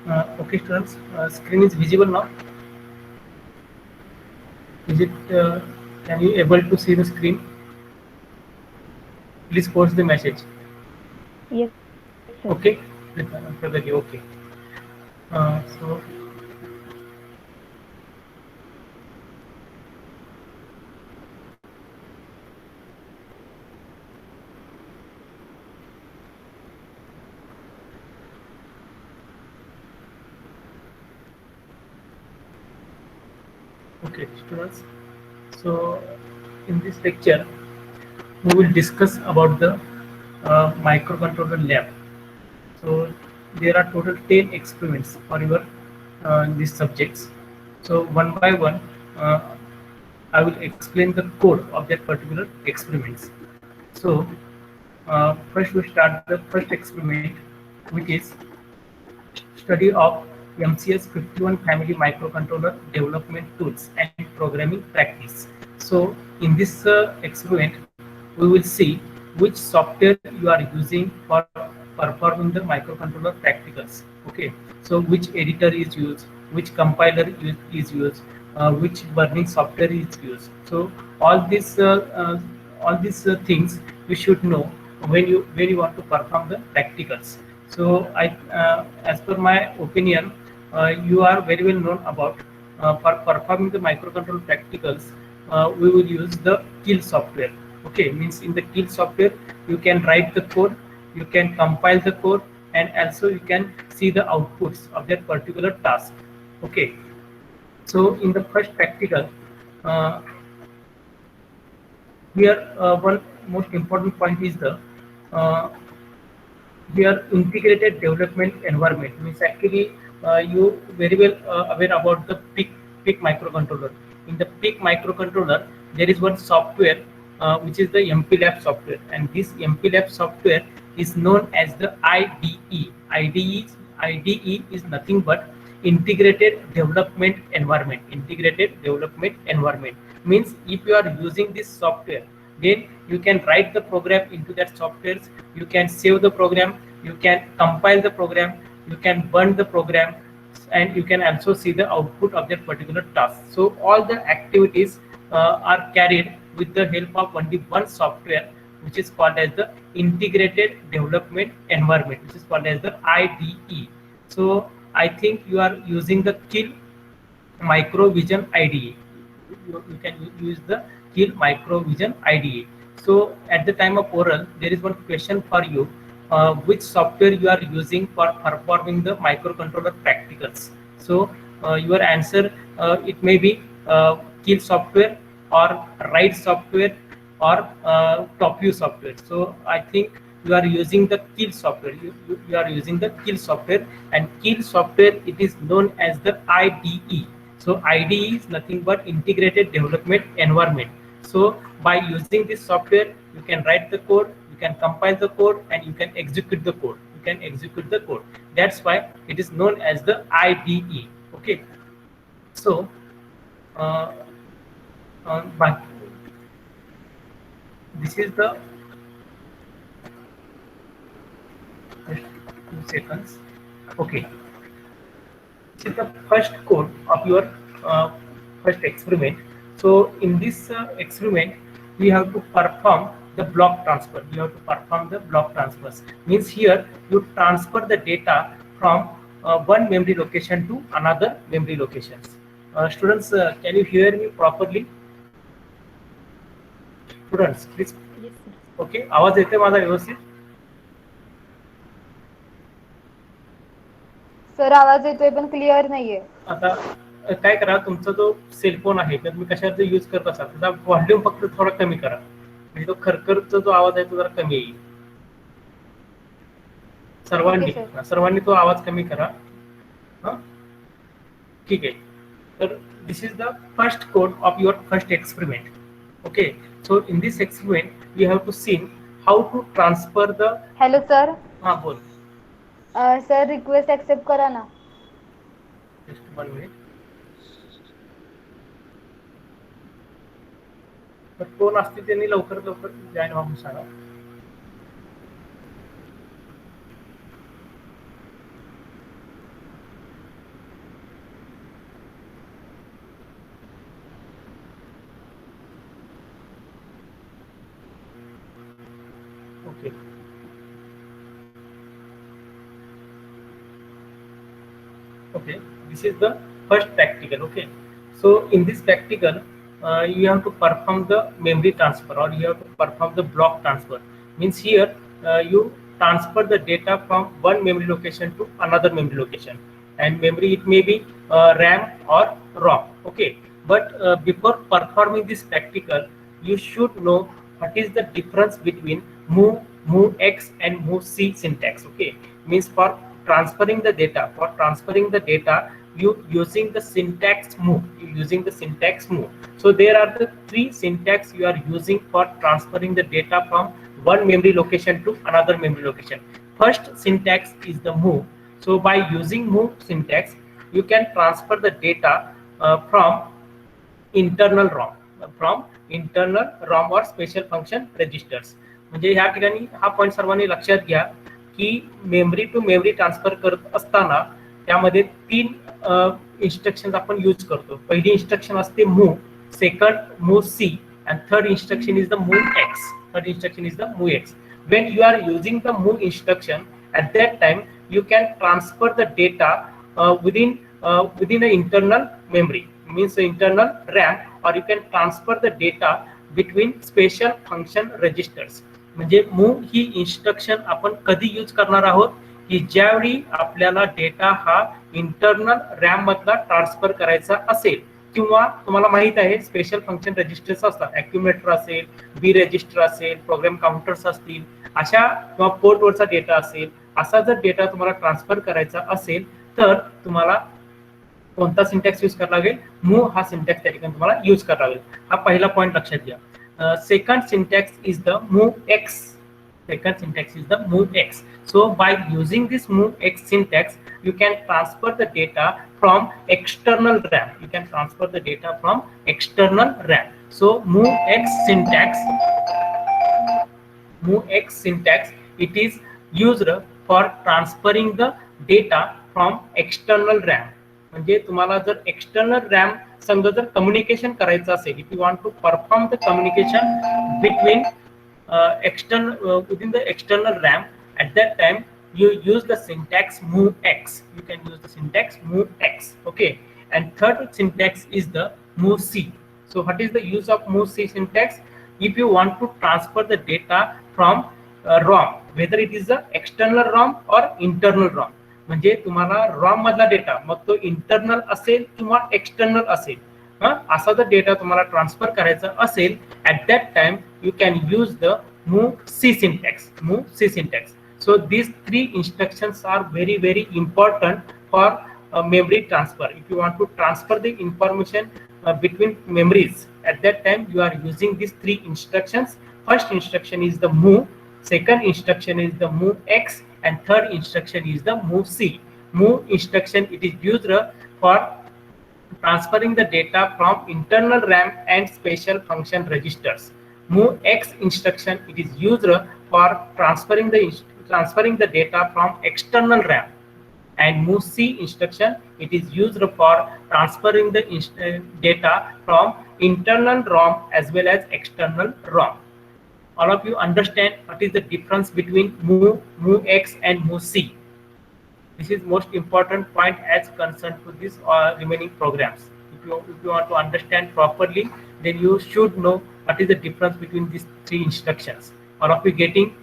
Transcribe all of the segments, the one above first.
Okay, students, screen is visible now. Is it? Can you able to see the screen? Please post the message. Yes, sir. Okay. Pragati, okay. So okay, students. So in this lecture, we will discuss about the microcontroller lab. So there are total 10 experiments for your these subjects. So one by one, I will explain the code of that particular experiments. So first we start the first experiment, which is study of MCS 51 family microcontroller development tools and programming practice. So in this experiment, we will see which software you are using for performing the microcontroller practicals. Okay, so which editor is used, which compiler is used, which burning software is used. So all these things you should know when you want to perform the practicals. So as per my opinion, you are very well known about for performing the microcontroller practicals. We will use the kill software. Okay, means in the kill software you can write the code, you can compile the code, and also you can see the outputs of that particular task. Okay, so in the first practical, uh, here one most important point is the uh, here integrated development environment means actually you very well aware about the PIC microcontroller. In the PIC microcontroller there is one software which is the MPLAB software, and this MPLAB software is known as the IDE. IDE is nothing but integrated development environment. Integrated development environment means if you are using this software, then you can write the program into that software, you can save the program, you can compile the program, you can burn the program, and you can also see the output of that particular task. So all the activities are carried with the help of only one software, which is called as the integrated development environment, which is called as the IDE. So I think you are using the kill microvision IDE. You can use the kill microvision IDE. So at the time of oral, there is one question for you: which software you are using for performing the microcontroller practicals. So your answer, it may be kill software or write software or top view software. So I think you are using the kill software. You are using the kill software, and kill software it is known as the IDE. So IDE is nothing but integrated development environment. So by using this software, you can write the code, you can compile the code, and you can execute the code. You can execute the code. That's why it is known as the IDE. Okay. So, uh, but this is the just 2 seconds. Okay. This is the first code of your uh, first experiment. So in this experiment, we have to perform the block transfer. You have to perform the block transfers. Means here you transfer the data from one memory location to another memory locations. Students, can you hear me properly? Students, please. Yes, sir. Okay, आवाज येते माझा व्यवस्थित? Sir आवाज येतोय पण clear नाहीये. आता काय करा, तुमचा जो सेलफोन आहे तर तुम्ही कशाचा यूज करत असाल त्याचा व्हॉल्यूम फक्त थोडा कमी करा, म्हणजे तो खरखरचा जो आवाज आहे तो जरा कमी येईल. ओके सर्वांनी सर. सर्वांनी तो आवाज कमी करा. हा, ठीक आहे. तर this is the first code of your first experiment. Okay, so in this experiment we have to see how to transfer the. Hello sir. हा बोल. सर रिक्वेस्ट ऍक्सेप्ट करा ना. Just 1 minute. तर कोण असतील त्यांनी लवकरात लवकर जॉईन व्हा म्हणून सांगा. Okay. Okay, this is the first practical. Okay, so in this practical, you have to perform the memory transfer, or you have to perform the block transfer. Means here you transfer the data from one memory location to another memory location, and memory it may be RAM or ROM. Okay, but before performing this practical, you should know what is the difference between move X and move C syntax. Okay, means for transferring the data, you using the syntax move. So there are the three syntax you are using for transferring the data from one memory location to another memory location. First syntax is the move. So by using move syntax, you can transfer the data from internal ROM और special function registers. म्हणजे ह्या ठिकाणी हा point सर्वांनी लक्षात घ्या की memory to memory transfer करत असताना त्यामध्ये तीन इन्स्ट्रक्शन आपण यूज करतो. पहिली इन्स्ट्रक्शन असते move, second move C, and third instruction is the move x. When you are using the move instruction, at that time you can transfer the data within the internal memory, means the internal RAM, or you can transfer the data between special function registers. म्हणजे move ही instruction आपण कधी use करणार आहोत की ज्यावेळी आपल्याला data हा internal RAM मधला ट्रान्सफर करायचा असेल, किंवा तुम्हाला माहित आहे स्पेशल फंक्शन रजिस्टर्स असतात, ॲक्युम्युलेटर असेल, बी रजिस्टर असेल, प्रोग्राम काउंटर्स असतील, अशा किंवा पोर्टवरचा डेटा असेल, असा जर डेटा तुम्हाला ट्रान्सफर करायचा असेल तर तुम्हाला कोणता सिंटॅक्स यूज करावा लागेल? मूव हा सिंटॅक्स त्या ठिकाणी तुम्हाला यूज करावा लागेल. हा पहिला पॉईंट लक्षात घ्या. Second syntax is the move x. So by using this move x syntax, you can transfer the data from external RAM. So move x syntax, it is used for transferring the data from external RAM. म्हणजे तुम्हाला जर external RAM संग जर communication करायचं असेल, if you want to perform the communication between within the external RAM, at that time you use the syntax move x. Okay, and third syntax is the move c. So what is the use of move c syntax? If you want to transfer the data from ROM, whether it is the external ROM or internal ROM, म्हणजे तुम्हाला ROM मधला data मग तो internal असेल किंवा external असेल, असा जर डेटा तुम्हाला ट्रान्सफर करायचा असेल, at that time you can use the move C syntax. So these three instructions are very, very important for memory transfer. If you want to transfer the information between memories, at that time you are using these three instructions. First instruction is the move, second instruction is the move x, and third instruction is the move c. Move instruction, it is used for transferring the data from internal RAM and special function registers. Move x instruction, it is used for transferring the data from external RAM, and move c instruction, it is used for transferring the data from internal ROM as well as external ROM. All of you understand what is the difference between move x and move c. This is most important point as concerned to this remaining programs. If you want to understand properly, then you should know what is the difference between these three instructions. All of you getting?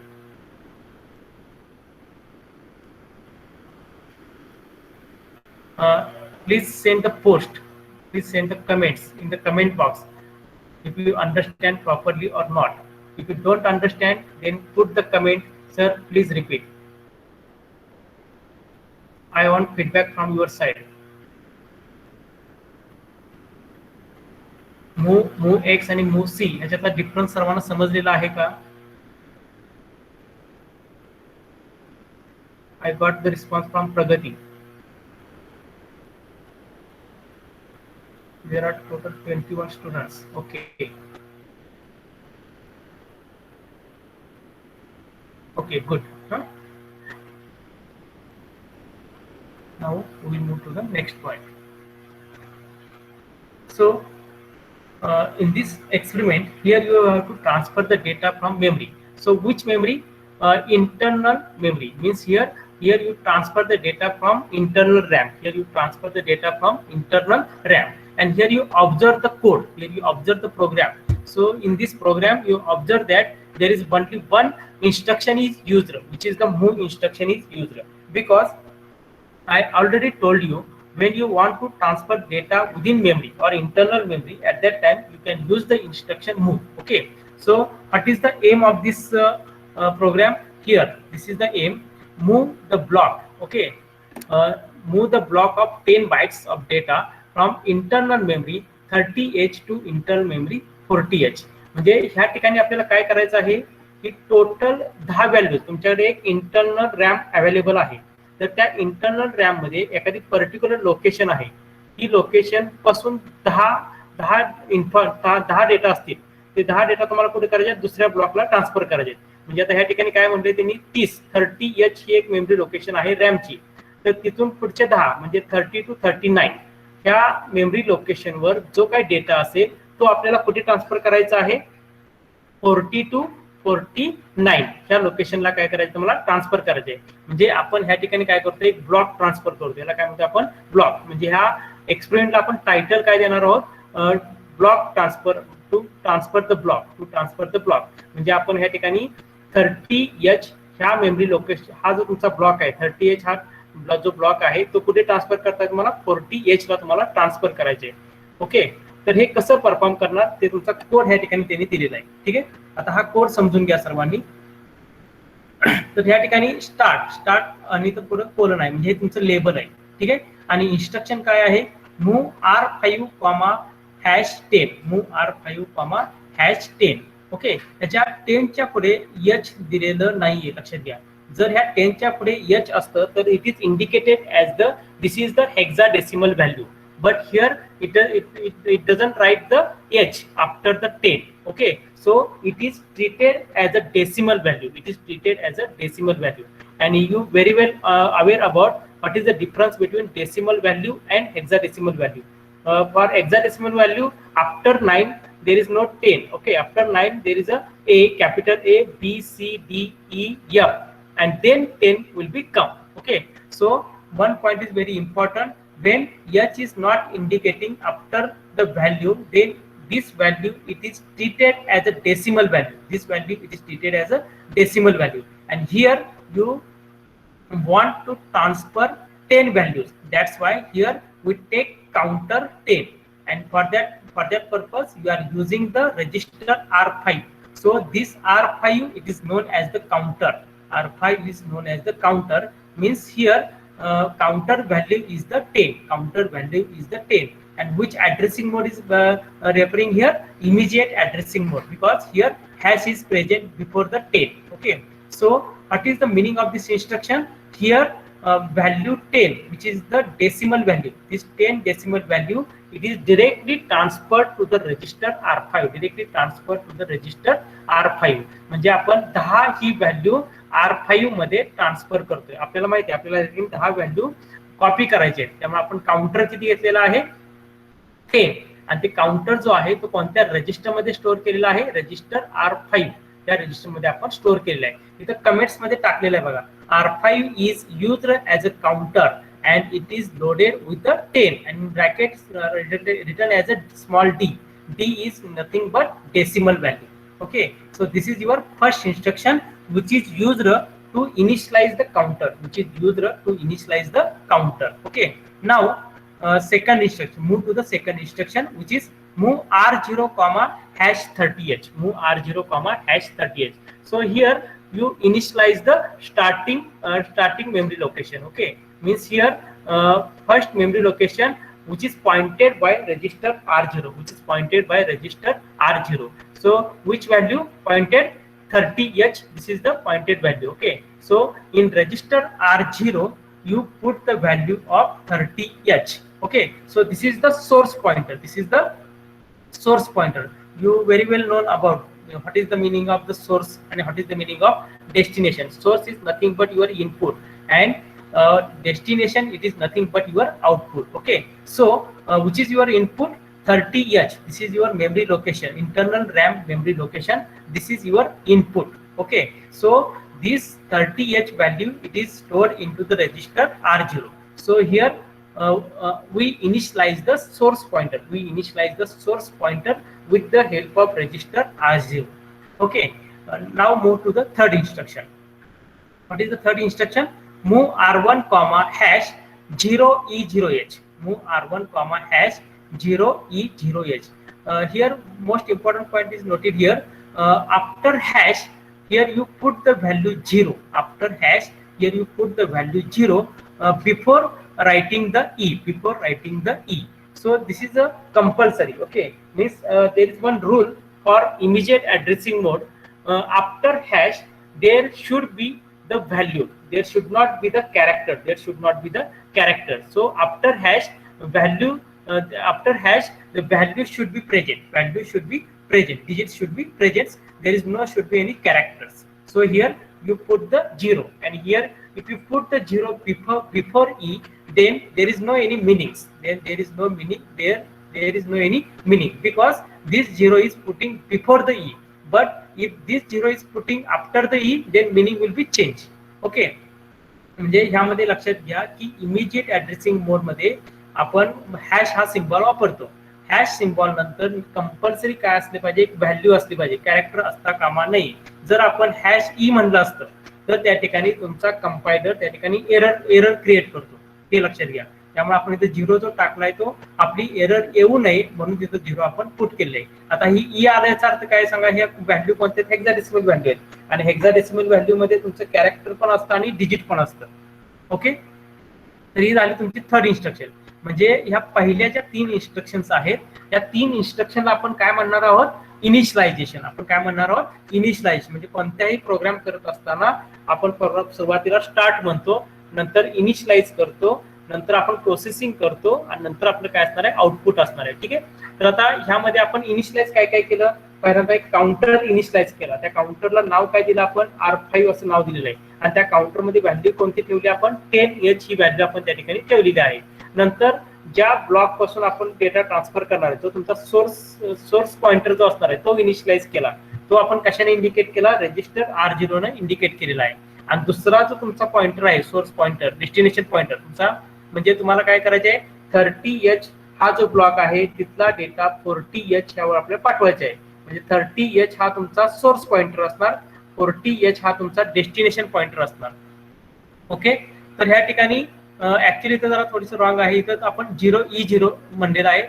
Please send the post. Please send the comments in the comment box if you understand properly or not. If you don't understand, then put the comment, sir, please repeat. I want feedback from your side. Move X आणि move C याच्यातला difference सर्वांना समजलेला आहे का? I got the response from Pragati. There are total 21 students. Okay, okay, good. Now we will move to the next point. So in this experiment, here you have to transfer the data from memory. So which memory? internal memory. Means here you transfer the data from internal RAM. Here you transfer the data from internal RAM, and here you observe the code. Here you observe the program. So in this program, you observe that there is only one instruction is used, which is the move instruction is used, because I already told you, when you want to transfer data within memory or internal memory, at that time you can use the instruction move. Okay, so what is the aim of this program? Here, this is the aim: move the block. Okay, move the block of 10 bytes of data from internal memory 30H to internal memory 40H. म्हणजे ह्या ठिकाणी आपल्याला काय करायचं आहे की total 10 values तुमच्याकडे एक इंटरनल रॅम अवेलेबल आहे, तर त्या इंटरनल रॅम मध्ये एखादी पर्टिक्युलर लोकेशन आहे, ही लोकेशन पासून 10 डेटा असतील, ते 10 डेटा तुम्हाला कुठे करायचे, दुसऱ्या ब्लॉकला ट्रान्सफर करायचे. म्हणजे आता ह्या ठिकाणी काय म्हणले त्यांनी 30H ही एक मेमरी लोकेशन आहे रॅमची, तर तिथून पुढचे 10 म्हणजे 30 to 39 ह्या मेमरी लोकेशनवर जो काही डेटा असेल तो आपल्याला कुठे ट्रान्सफर करायचा आहे, 40 to 49 ह्या लोकेशनला काय करायचं, मला ट्रान्सफर करायचे. म्हणजे आपण ह्या ठिकाणी काय करतो, एक ब्लॉक ट्रान्सफर करतो, याला काय म्हणतो आपण, ब्लॉक. म्हणजे ह्या एक्सपेरिमेंटला आपण टायटल काय देणार आहोत, block transfer, to transfer the block, to transfer the block. म्हणजे आपण ह्या ठिकाणी 30H ह्या मेमरी लोकेशन, हा जो तुमचा ब्लॉक आहे 30H हा जो ब्लॉक आहे तो कुठे ट्रान्सफर करता, तुम्हाला 40H ला तुम्हाला ट्रान्सफर करायचे. ओके, तर हे कसं परफॉर्म करणार ते तुमचा कोड ह्या ठिकाणी त्यांनी दिलेला आहे. ठीक आहे, आता हा कोड समजून घ्या सर्वांनी. तर ह्या ठिकाणी स्टार्ट आणि तर पुढे कोलन आहे, म्हणजे हे तुमचं लेबल आहे. ठीक आहे, आणि इन्स्ट्रक्शन काय आहे, move R5, #10, move R5, #10. Okay, त्याच्या 10च्या पुढे H दिलेलं नाहीये, लक्षात घ्या. जर ह्या 10च्या पुढे H असतं तर it is indicated as the this is the hexadecimal value, but here it doesn't write the H after the 10. Okay, so it is treated as a decimal value. It is treated as a decimal value, and you very well aware about what is the difference between decimal value and hexadecimal value. For hexadecimal value, after 9 there is no 10. Okay, after 9 there is a capital A, B, C, D, E, F, and then 10 will be come. Okay, so one point is very important. When H is not indicating after the value, then this value it is treated as a decimal value. This value it is treated as a decimal value, and here you want to transfer 10 values. That's why here we take counter 10, and for that purpose you are using the register R5. So this R5 it is known as the counter. R5 is known as the counter, means here counter value is the 10. Counter value is the 10, and which addressing mode is referring here, immediate addressing mode, because here hash is present before the 10. Okay, so what is the meaning of this instruction? Here value 10, which is the decimal value, this 10 decimal value, it is directly transferred to the register R5. Directly transferred to the register R5. म्हणजे आपण 10 ही value R5 मध्ये transfer करतोय. आपल्याला माहिती आहे आपल्याला 10 value copy करायचे, त्यामुळे आपण काउंटर किती घेतलेला आहे, 10, आणि ते काउंटर जो आहे तो कोणत्या रजिस्टर मध्ये स्टोअर केलेला आहे, रजिस्टर R5 त्या रजिस्टर मध्ये आपण स्टोअर केलेला आहे. इथं कमेंट्स मध्ये टाकलेलं आहे बघा, R5 is used as a counter and it is loaded with the 10, and in brackets written as a small d. D is nothing but decimal value. Okay, so this is your first instruction, which is used to initialize the counter, Okay, now second instruction, move to the second instruction, which is move R0, #30H. Move R0, #30H. So here you initialize the starting memory location. Okay, means here first memory location which is pointed by register R0, so which value pointed, 30H, this is the pointed value. Okay, so in register R0 you put the value of 30H. Okay, so this is the source pointer, you very well know about what is the meaning of the source and what is the meaning of destination. Source is nothing but your input, and destination it is nothing but your output. Okay, so which is your input, 30H, this is your memory location, internal RAM memory location, this is your input. Okay, so this 30H value it is stored into the register R0. So here we initialize the source pointer. We initialize the source pointer with the help of register R0. Okay. Now move to the third instruction. What is the third instruction? Move R1 comma hash 0E0H. Move R1 comma hash 0E0H. Here most important point is noted here. After hash, here you put the value 0. After hash, here you put the value 0 before writing the E. Before writing the E. So this is a compulsory. Okay, means there is one rule for immediate addressing mode. After hash, there should be the value. There should not be the character. There should not be the character. So after hash, value. After hash, the value should be present. Value should be present. Digits should be present. There is no should be any characters. So here you put the 0, and here if you put the 0 before E, then there is no any meanings. Then there is no meaning. There is no any meaning, because this 0 is putting before the E. But if this 0 is putting after the E, then meaning will be changed. Okay. म्हणजे ह्यामध्ये लक्षात घ्या की immediate addressing मोड मध्ये आपण hash हा symbol वापरतो. Hash symbol नंतर कंपल्सरी काय असले पाहिजे, एक व्हॅल्यू असली पाहिजे, कॅरेक्टर असता कामा नाही. जर आपण हॅश ई म्हणलं असतं तर त्या ठिकाणी तुमचा कंपायलर त्या ठिकाणी एरर क्रिएट करतो. हे लक्षात घ्या. त्यामुळे आपण इथे 0 जो टाकलाय तो आपली एरर येऊ नये म्हणून तिथं 0 आपण पुट केले आहे. आता ही ई आल्याचा अर्थ काय सांगा, हे व्हॅल्यू कोणते हेक्साडेसिमल व्हॅल्यू आहेत, आणि हेक्साडेसिमल व्हॅल्यू मध्ये तुमचं कॅरेक्टर पण असतं आणि डिजिट पण असतं. ओके. तर ही झाली तुमची थर्ड इन्स्ट्रक्शन. म्हणजे ह्या पहिल्या ज्या 3 इन्स्ट्रक्शन्स आहेत त्या 3 इन्स्ट्रक्शनला आपण काय म्हणणार आहोत, इनिशियलायझेशन. आपण काय म्हणणार आहोत, इनिशियलायझेशन. म्हणजे कोणत्याही प्रोग्राम करत असताना आपण सुरुवातीला स्टार्ट म्हणतो, नंतर इनिशियलाइज करतो, नंतर आपण प्रोसेसिंग करतो, आणि नंतर आपलं काय असणार आहे, आउटपुट असणार आहे. ठीक आहे. तर आता ह्यामध्ये आपण इनिशियलाइज काय काय केलं, पहिल्यांदा एक काउंटर इनिशियलाइज केला. त्या काउंटरला नाव काय दिलं आपण, R5 असं नाव दिलेलं आहे, आणि त्या काउंटरमध्ये व्हॅल्यू कोणती ठेवली आपण, 10H ही व्हॅल्यू आपण त्या ठिकाणी ठेवलेली आहे. नंतर ज्या ब्लॉक पासून आपण डेटा ट्रान्सफर करणार आहे तो तुमचा सोर्स पॉइंटर जो असणार आहे तो इनिशियलाइज केला. तो आपण कशाने इंडिकेट केला, रजिस्टर R0 ने इंडिकेट केलेला आहे. आणि दुसरा जो तुमचा पॉइंटर आहे, सोर्स पॉइंटर, डेस्टिनेशन पॉइंटर तुमचा, म्हणजे तुम्हाला काय करायचे आहे, 30H हा जो ब्लॉक आहे तिथला डेटा 40H यावर आपल्याला पाठवायचा आहे. म्हणजे 30H हा तुमचा सोर्स पॉइंटर असणार, 40H हा तुमचा डेस्टिनेशन पॉइंटर असणार. ओके. तर ह्या ठिकाणी ऍक्च्युअली तर जरा थोडीसं रॉंग आहे, इथं आपण 0E0 म्हणलेलं आहे.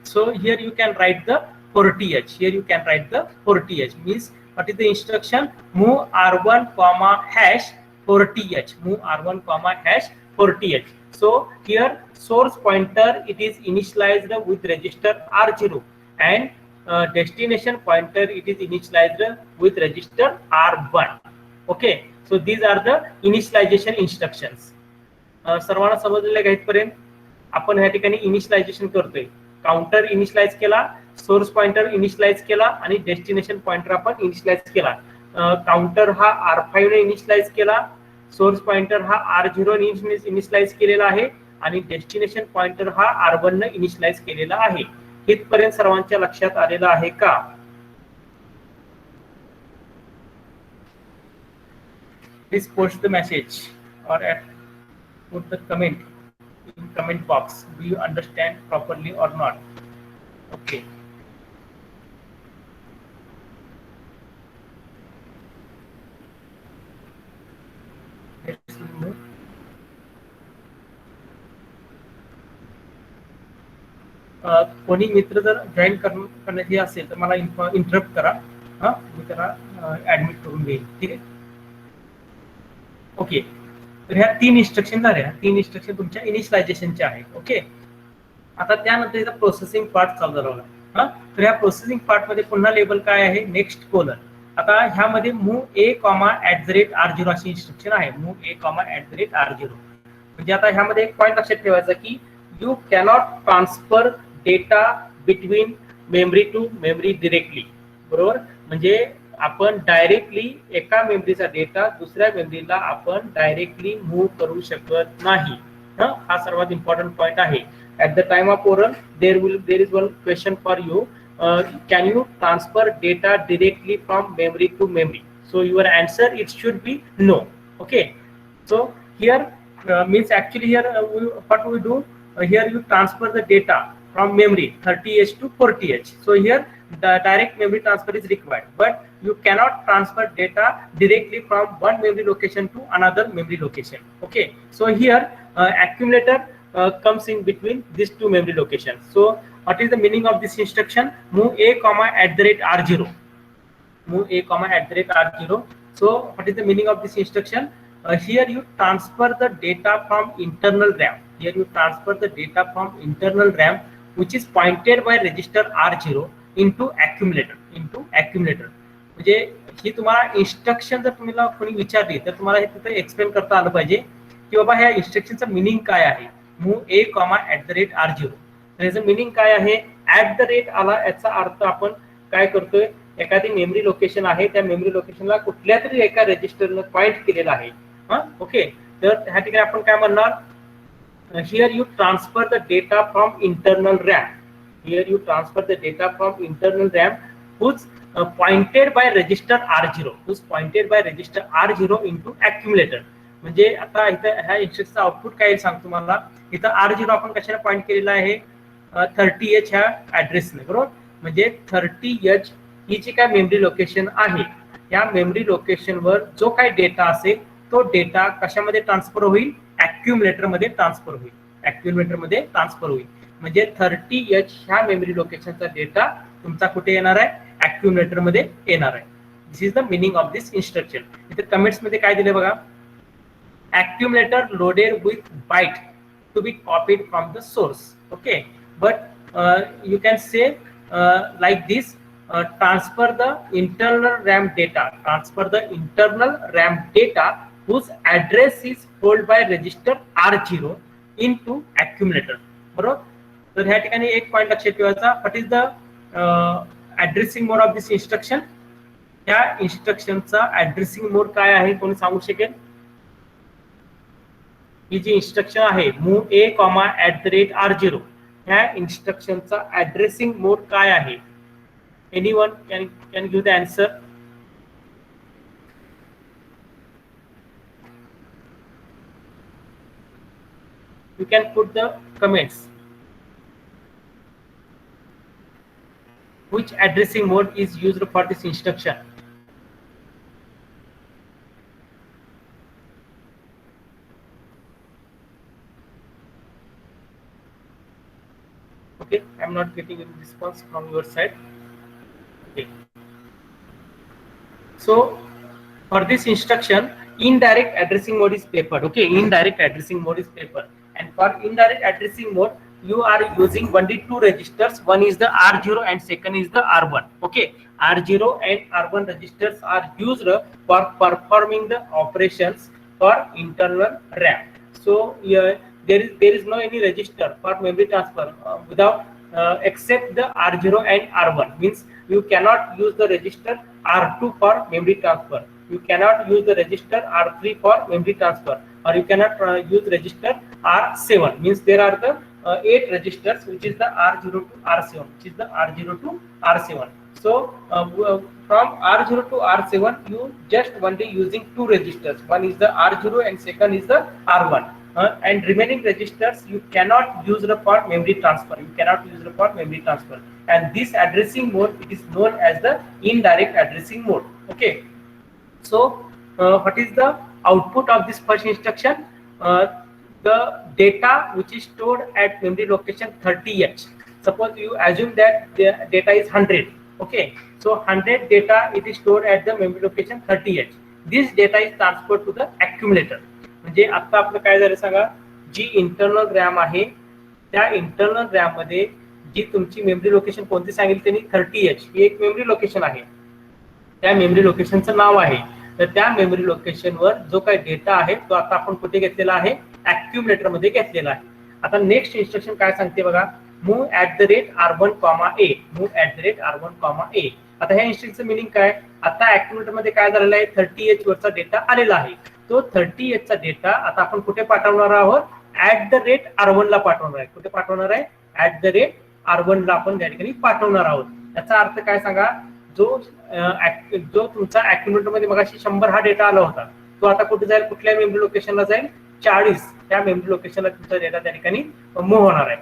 So here you can write the 40H. Here you can write the 40H means what is the instruction, move R1 comma hash 40H. Move R1 comma hash 40H. So here source pointer it is initialized with register R0, and destination pointer it is initialized with register R1. Okay. So these are the initialization instructions. सर्वांना समजलेलं आहे इथपर्यंत. आपण ह्या ठिकाणी initialization करतोय. Counter initialise केला, source pointer initialise केला, आणि डेस्टिनेशन पॉइंटर आपण इनिशियलाइज केला. काउंटर हा R5 ने इनिशियलाइज केला, सोर्स पॉइंटर हा R0 ने इनिशियलाइज केलेला आहे, आणि डेस्टिनेशन पॉइंटर हा R1 ने इनिशियलाइज केलेला आहे. इथपर्यंत सर्वांच्या लक्षात आलेलं आहे का? Please post the message or put the comment in comment box. Do you understand properly or not? Okay. Let's move. कोणी मित्र जर जॉईन करण्याची असेल तर मला इंटरप्ट करा. मी त्याला ऍडमिट करून घेईन. ठीक आहे. ओके. तर ह्या 3 इन्स्ट्रक्शन झाल्या. 3 इन्स्ट्रक्शन तुमच्या इनिशियलायझेशनचे आहेत. ओके. आता त्यानंतर याचा प्रोसेसिंग पार्ट चालू झाला. तर ह्या प्रोसेसिंग पार्ट मध्ये पुन्हा लेबल काय आहे, नेक्स्ट कोलन. आता ह्यामध्ये मूव A, @R0 अशी इन्स्ट्रक्शन आहे. Move A, @R0. म्हणजे आता ह्यामध्ये एक पॉइंट लक्षात ठेवायचा की you cannot transfer data between memory to memory directly. बरोबर. म्हणजे आपण डायरेक्टली एका मेमरीचा डेटा दुसऱ्या मेमरीला आपण डायरेक्टली मूव्ह करू शकत नाही. हा सर्वात इम्पॉर्टंट पॉइंट आहे. At the time of oral there is one question for you, can you transfer data directly from memory to memory. So your answer it should be no. Okay. So here means actually here what we do here you transfer the data from memory 30H to 40H. So here the direct memory transfer is required, but you cannot transfer data directly from one memory location to another memory location. Okay. So here accumulator comes in between these two memory locations. So what is the meaning of this instruction? Move a comma at the rate r0. Move a comma at the rate r0. So what is the meaning of this instruction? Here you transfer the data from internal RAM. Here you transfer the data from internal RAM, which is pointed by register r0 into accumulator. म्हणजे ही तुम्हाला instruction जर तुम्हाला कोणी विचारली तर तुम्हाला हे तिथे एक्सप्लेन करता आलं पाहिजे की बाबा ह्या इंस्ट्रक्शनचं मिनिंग काय आहे. Move A comma at the rate r0. तर याचं मिनिंग काय आहे? ऍट द रेट आला याचा अर्थ आपण काय करतोय, एखादी मेमरी लोकेशन आहे त्या मेमरी लोकेशनला कुठल्या तरी एका रजिस्टरनं पॉइंट केलेला आहे. ओके. तर ह्या ठिकाणी आपण काय म्हणणार, here you transfer the data from internal RAM. Here you transfer the data from internal RAM whose pointed by register r0, whose pointed by register r0 into accumulator. म्हणजे आता इथं ह्या इंस्ट्रक्शनचं आउटपुट काय सांगतो तुम्हाला. इथं r0 आपण कशाला पॉइंट केलेला आहे, 30H ह्या ऍड्रेसने, बरोबर. म्हणजे 30H ही जी काय मेमरी लोकेशन आहे या मेमरी लोकेशनवर जो काय डेटा असेल तो डेटा कशामध्ये ट्रान्सफर होईल, accumulator मध्ये ट्रान्सफर होईल. accumulator मध्ये ट्रान्सफर होईल. म्हणजे 30H ह्या मेमरी लोकेशनचा डेटा तुमचा कुठे येणार आहे, accumulator मध्ये येणार आहे. This is the meaning of this instruction. इथे कमेंट्स मध्ये काय दिले बघा, accumulator loaded with byte to be copied from the source. Okay, but you can say like this, transfer the internal RAM data, transfer the internal RAM data whose address is held by register r0 into accumulator. बरोबर. तर ह्या ठिकाणी एक point लक्षात ठेवायचा, what is the addressing mode of this instruction. या इंस्ट्रक्शनचा addressing मोड काय आहे, कोणी सांगू शकेल? ही जी इंस्ट्रक्शन आहे move A comma at the rate r0, ह्या इंस्ट्रक्शनचा ऍड्रेसिंग मोड काय आहे? Anyone can give the answer. You can put the comments. Which addressing mode is used for this instruction? Okay, I am not getting any response from your side. Okay. So for this instruction, indirect addressing mode is preferred. Okay, indirect addressing mode is preferred. And for indirect addressing mode, you are using only two registers. One is the r0 and second is the r1. Okay, r0 and r1 registers are used for performing the operations for internal RAM. So there is no any register for memory transfer without except the r0 and r1. Means you cannot use the register r2 for memory transfer. You cannot use the register r3 for memory transfer, or you cannot use register r7. Means there are the 8 registers, which is the r0 to r7, which is the r0 to r7. So from r0 to r7, you just only using two registers. One is the r0 and second is the r1. And remaining registers you cannot use the for memory transfer. You cannot use the for memory transfer. And this addressing mode, it is known as the indirect addressing mode. Okay. So what is the output of this first instruction? The data which is stored at memory location 30H. Suppose you assume that the data is 100. Okay, so 100 data it is stored at the memory location 30H. This data is transferred to the accumulator. म्हणजे आता आपलं काय झालं सांगा, जी internal RAM आहे त्या internal RAM मध्ये जी तुमची मेमरी लोकेशन कोणती सांगितली त्यांनी 30H ही एक मेमरी लोकेशन आहे. त्या मेमरी लोकेशनचं नाव आहे. तर त्या मेमरी लोकेशनवर जो काही डेटा आहे तो आता आपण कुठे घेतलेला आहे, accumulator मध्ये घेतलेला आहे. आता नेक्स्ट इन्स्ट्रक्शन काय सांगते बघा, move at the rate r1, a. Move at the rate r1, a. आता ह्या इन्स्ट्रक्शनचं मिनिंग काय, आता accumulator मध्ये काय झालेलं आहे, 30H वरचा डेटा आलेला आहे. तो 30H चा डेटा आता आपण कुठे पाठवणार आहोत, ऍट द रेट r1 ला पाठवणार आहे. कुठे पाठवणार आहे, ऍट द रेट r1 ला आपण त्या ठिकाणी पाठवणार आहोत. याचा अर्थ काय सांगा, जो तुमचा अॅक्युम्युलेटर मध्ये मगाशी 100 हा डेटा आला होता, तो आता कुठे जाईल, कुठल्या मेमरी लोकेशनला जाईल, 40 त्या मेमरी लोकेशनला तुमचा डेटा त्या ठिकाणी मूव्ह होणार आहे.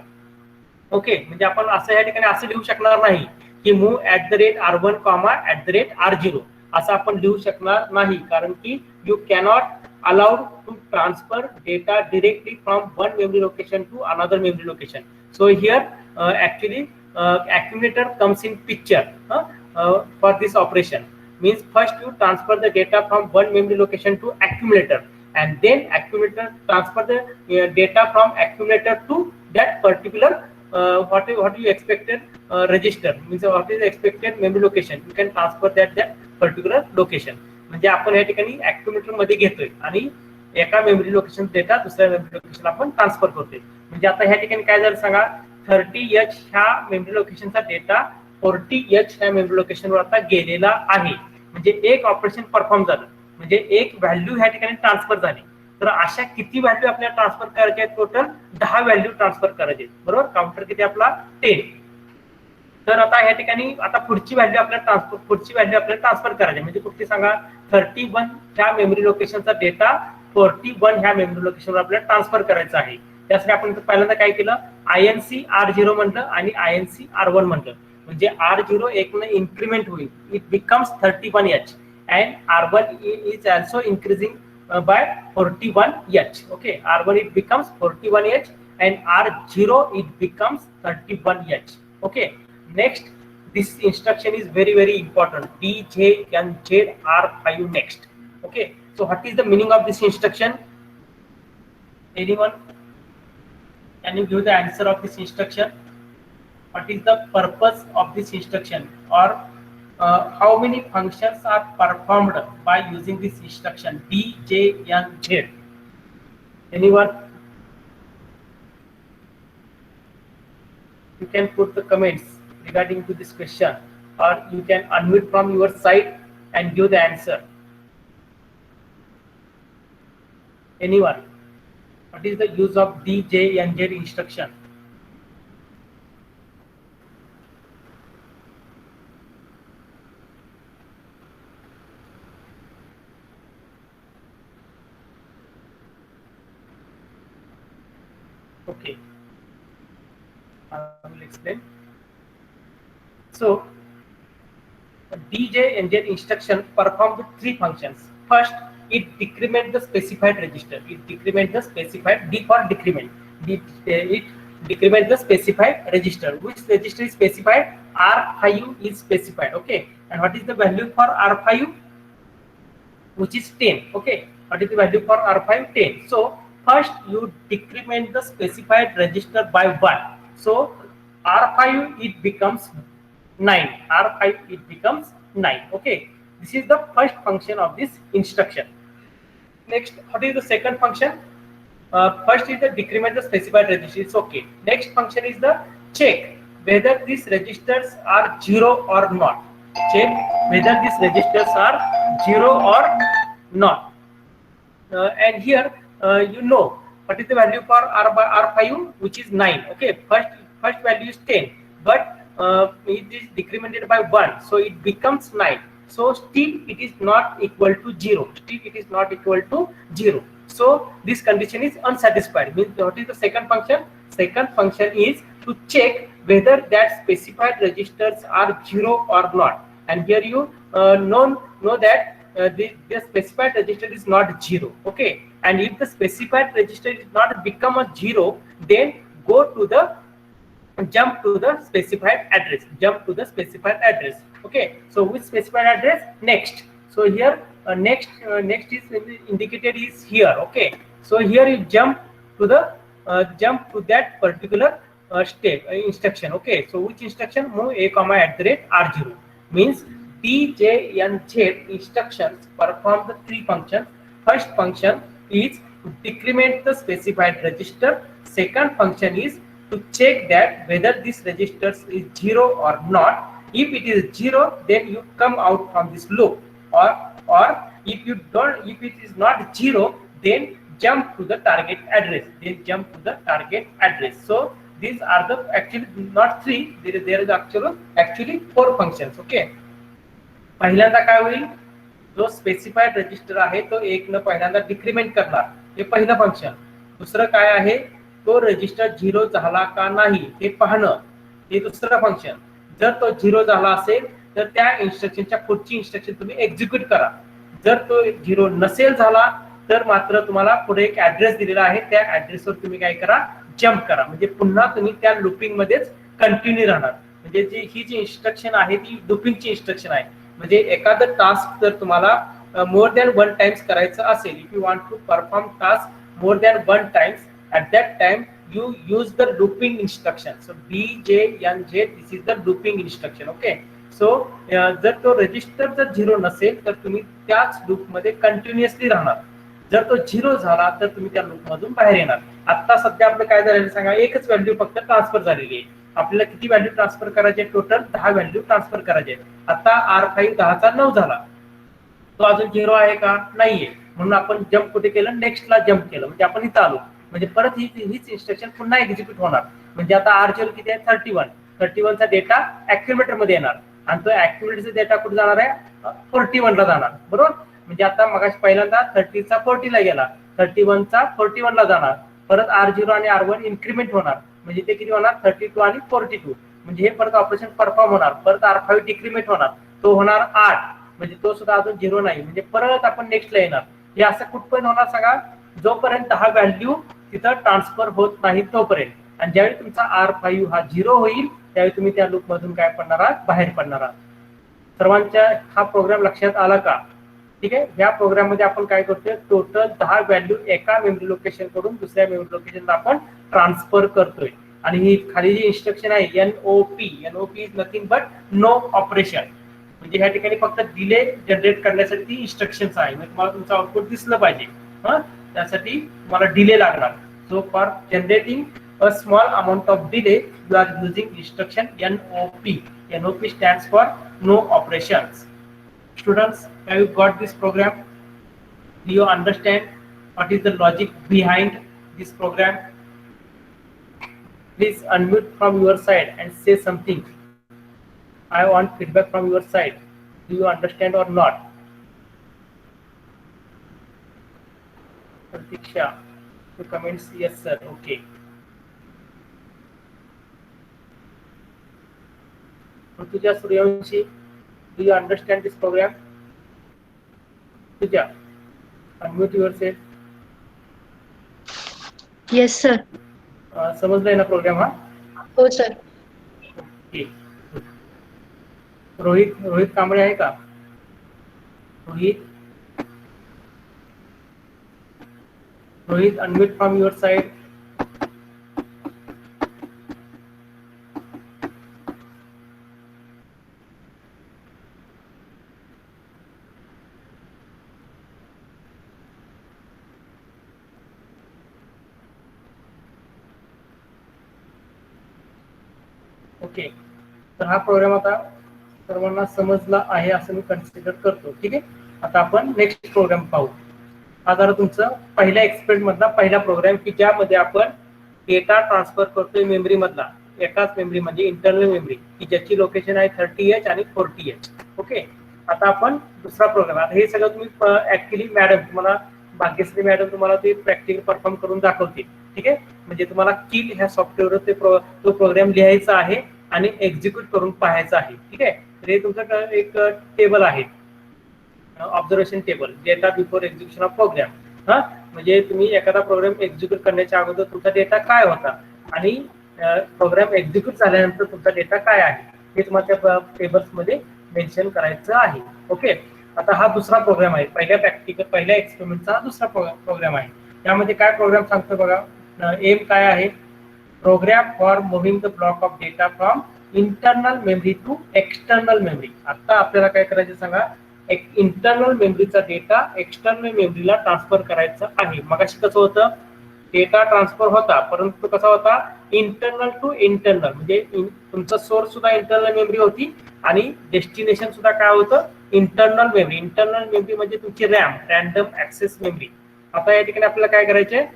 ओके, म्हणजे आपण असं या ठिकाणी असं लिहू शकणार नाही की मूव्ह @r1 @r0 असं आपण लिहू शकणार नाही, कारण की you cannot allowed to transfer data directly from one memory location to another memory location. So here actually accumulator comes in picture for this operation. Means first you transfer the data from one memory location to accumulator, and then accumulator transfer the data from accumulator to that particular what you expected register. Means what is the expected memory location, you can transfer that particular location. म्हणजे आपण या ठिकाणी अॅक्युम्युलेटर मध्ये घेतोय आणि एका memory location data दुसऱ्या memory लोकेशनला आपण ट्रान्सफर करतोय. म्हणजे आता ह्या ठिकाणी काय झालं सांगा, 30H ह्या मेमरी लोकेशनचा डेटा 40H ह्या मेमरी लोकेशनवर आता गेलेला आहे. म्हणजे एक ऑपरेशन परफॉर्म झालं, म्हणजे एक व्हॅल्यू ह्या ठिकाणी ट्रान्सफर झाली. तर अशा किती व्हॅल्यू आपल्याला ट्रान्सफर करायचे आहेत, टोटल 10 व्हॅल्यू ट्रान्सफर करायचे, बरोबर. काउंटर किती आपला 10. तर आता या ठिकाणी आता पुढची व्हॅल्यू आपल्याला ट्रान्सफर करायची, म्हणजे कुठली सांगा, 31 ह्या मेमरी लोकेशनचा डेटा 41 ह्या मेमरी लोकेशनवर आपल्याला ट्रान्सफर करायचा आहे. त्यासाठी आपण पहिल्यांदा काय केलं, INC R0 म्हणलं आणि INC R1 म्हणलं. म्हणजे R0 एकने इन्क्रीमेंट होईल, it becomes 31H and R1 is also increasing by 41H. Okay, R1 it becomes 41H and R0 it becomes 31H. Okay, next this instruction is very important, DJNZR5 next. Okay, so what is the meaning of this instruction? Anyone can you give the answer of this instruction? What is the purpose of this instruction, or how many functions are performed by using this instruction DJNZ? Anyone? You can put the comments regarding to this question, or you can unmute from your side and give the answer. Anyone? What is the use of DJNZ instruction? Okay, I will explain. So DJNZ instruction performs three functions. First, it decrements the specified register. It decrements the specified D for decrement. It decrements the specified register. Which register is specified? R5 is specified. Okay, and what is the value for R5? Which is 10. Okay, what is the value for R5? 10. So first you decrement the specified register by 1. So R5 it becomes 9. R5 it becomes 9. Okay, this is the first function of this instruction. Next, what is the second function? First is the decrement the specified register. It's okay. Next function is the check whether these registers are 0 or not. Check whether these registers are 0 or not. And here you know what is the value for R5, which is 9. Okay, first value is 10, but it is decremented by 1, so it becomes 9. So still it is not equal to 0. Still it is not equal to 0. So this condition is unsatisfied. Means what is the second function? Second function is to check whether that specified registers are 0 or not. And here you know that the specified register is not 0. Okay, and if the specified register is not become a 0, then go to the jump to the specified address. Jump to the specified address. Okay, so which specified address? Next. So here next is indicated is here. Okay, so here you jump to that particular state instruction. Okay, so which instruction? Move a @R0. Means DJNZ instructions perform the three functions. First function is to decrement the specified register. Second function is to check that whether this register is 0 or not. If it is 0, then you come out from this loop, or if it is not 0, then jump to the target address. So these are the actually not three, there is actually 4 functions. Okay, पहिल्यांदा काय होईल, जो specified register आहे तो 1 न पहिल्यांदा decrement करणार, हे पहिलं फंक्शन. दुसरं काय आहे, तो रजिस्टर 0 झाला का नाही हे पाहणं, हे दुसरं फंक्शन. जर तो 0 झाला असेल तर त्या इन्स्ट्रक्शनच्या पुढची इन्स्ट्रक्शन तुम्ही एक्झिक्यूट करा. जर तो 0 नसेल झाला तर मात्र तुम्हाला पुढे एक ऍड्रेस दिलेला आहे, त्या ऍड्रेसवर तुम्ही काय करा, जम्प करा. म्हणजे पुन्हा तुम्ही त्या लुपिंग मध्येच कंटिन्यू राहणार. म्हणजे ही जी इन्स्ट्रक्शन आहे ती लुपिंगची इन्स्ट्रक्शन आहे. म्हणजे एखादं टास्क जर तुम्हाला मोर दॅन 1 टाइम्स करायचं असेल, if you want to perform task more than 1 times, at that time you use the looping instruction. So DJNJ, this is the looping instruction. Okay, so जर तो रजिस्टर जर 0 नसेल तर तुम्ही त्याच लूप मध्ये कंटिन्युअसली राहणार. जर तो 0 झाला तर तुम्ही त्या लूप मधून बाहेर येणार. आता सध्या आपलं काय झालेलं सांगा, एकच व्हॅल्यू फक्त ट्रान्सफर झालेली आहे. आपल्याला किती व्हॅल्यू ट्रान्सफर करायचे, टोटल 10 व्हॅल्यू ट्रान्सफर करायचे. आता R5 10चा 9 झाला, तो अजून 0 आहे का, नाहीये. म्हणून आपण जम्प कुठे केलं, नेक्स्टला जम्प केलं, म्हणजे आपण इथं आलो. म्हणजे परत हीच इन्स्ट्रक्शन पुन्हा एक्झिक्यूट होणार. म्हणजे आता R0 किती आहे, 31 चा डेटा ऍक्युम्युलेटर मध्ये येणार आणि तो ऍक्युम्युलेटरचा डेटा कुठे जाणार आहे, 41 ला जाणार. बरोबर. म्हणजे आता मगाशी पहिल्यांदा 30 चा 40 ला गेला, 31 चा 41 ला जाणार. परत R0 आणि R1 इन्क्रीमेंट होणार, म्हणजे ते किती होणार, 32 आणि 42. म्हणजे हे परत ऑपरेशन परफॉर्म होणार. परत R5 डिक्रीमेंट होणार, तो होणार 8, म्हणजे तो सुद्धा अजून 0 नाही. म्हणजे परत आपण नेक्स्टला येणार. हे असं कुठपर्यंत होणार सांगा, जोपर्यंत 10 व्हॅल्यू तिथं ट्रान्सफर होत नाही तोपर्यंत. आणि ज्यावेळी तुमचा R5 हा 0 होईल त्यावेळी तुम्ही त्या लूप मधून काय पडणार आहात, बाहेर पडणार आहात. सर्वांच्या हा प्रोग्राम लक्षात आला का? ठीक आहे. या प्रोग्राम मध्ये आपण काय करतोय, टोटल 10 व्हॅल्यू एका मेमरी लोकेशन कडून दुसऱ्या मेमरी लोकेशनला आपण ट्रान्सफर करतोय. आणि ही खाली जी इन्स्ट्रक्शन आहे NOP is nothing but no operation. म्हणजे ह्या ठिकाणी फक्त डिले जनरेट करण्यासाठी ती इन्स्ट्रक्शन्स आहे. म्हणजे तुम्हाला तुमचं आउटपुट दिसलं पाहिजे, त्यासाठी तुम्हाला डिले लागणार. So for generating a small amount of delay you are using instruction NOP. NOP stands for no operations. Students, have you got this program? Do you understand what is the logic behind this program? Please unmute from your side and say something. I want feedback from your side. Do you understand or not? Pratiksha, the comments yes sir. Okay. Rutuja Suryavanshi, do you understand this program? Rutuja, unmute yourself. Yes, sir. समजलाय ना programme हा? हो sir. Okay. Rohit Kamble आहे का? Rohit unmute from your side. Okay. तर हा programme आता सर्वांना समजला आहे असं मी कन्सिडर करतो. ठीक आहे. आता आपण नेक्स्ट प्रोग्राम पाहू. हा जरा तुमचं पहिल्या एक्सपेरिमेंट मधला पहिला प्रोग्राम की ज्यामध्ये आपण डेटा ट्रान्सफर करतोय मेमरी मधला, एकाच मेमरी म्हणजे इंटरनल मेमरी की ज्याची लोकेशन आहे 30H आणि 40H. ओके. आता आपण दुसरा प्रोग्राम, आता हे सगळं तुम्ही ऍक्च्युअली मॅडम तुम्हाला भाग्यश्री मॅडम तुम्हाला ते प्रॅक्टिकल परफॉर्म करून दाखवतील. ठीक आहे. म्हणजे तुम्हाला किल ह्या सॉफ्टवेअरवर तो प्रोग्राम लिहायचा आहे आणि एक्झिक्यूट करून पाहायचं आहे. ठीक आहे. तर हे तुमचं एक टेबल आहे, observation table, data before execution of program. म्हणजे तुम्ही एखादा प्रोग्राम एक्झिक्यूट करण्याच्या अगोदर तुमचा डेटा काय होता आणि प्रोग्राम एक्झिक्यूट झाल्यानंतर तुमचा डेटा काय आहे हे तुम्हाला त्या टेबल्स मध्ये मेन्शन करायचं आहे. ओके. आता हा दुसरा प्रोग्राम आहे, पहिल्या एक्सपेरिमेंटचा दुसरा प्रोग्राम आहे. त्यामध्ये काय प्रोग्राम सांगतो बघा. एम काय आहे, program for moving the block of data from internal memory to external memory. आता आपल्याला काय करायचं सांगा, एक इंटरनल मेमरीचा डेटा एक्सटर्नल मेमरीला ट्रान्सफर करायचा आहे. मगाशी कसं होतं, डेटा ट्रान्सफर होता परंतु कसा होता, इंटरनल टू इंटरनल. म्हणजे तुमचा सोर्स सुद्धा इंटरनल मेमरी होती आणि डेस्टिनेशन सुद्धा काय होतं, इंटरनल मेमरी. इंटरनल मेमरी म्हणजे तुमची रॅम, रॅन्डम ऍक्सेस मेमरी. आता या ठिकाणी आपल्याला काय करायचंय,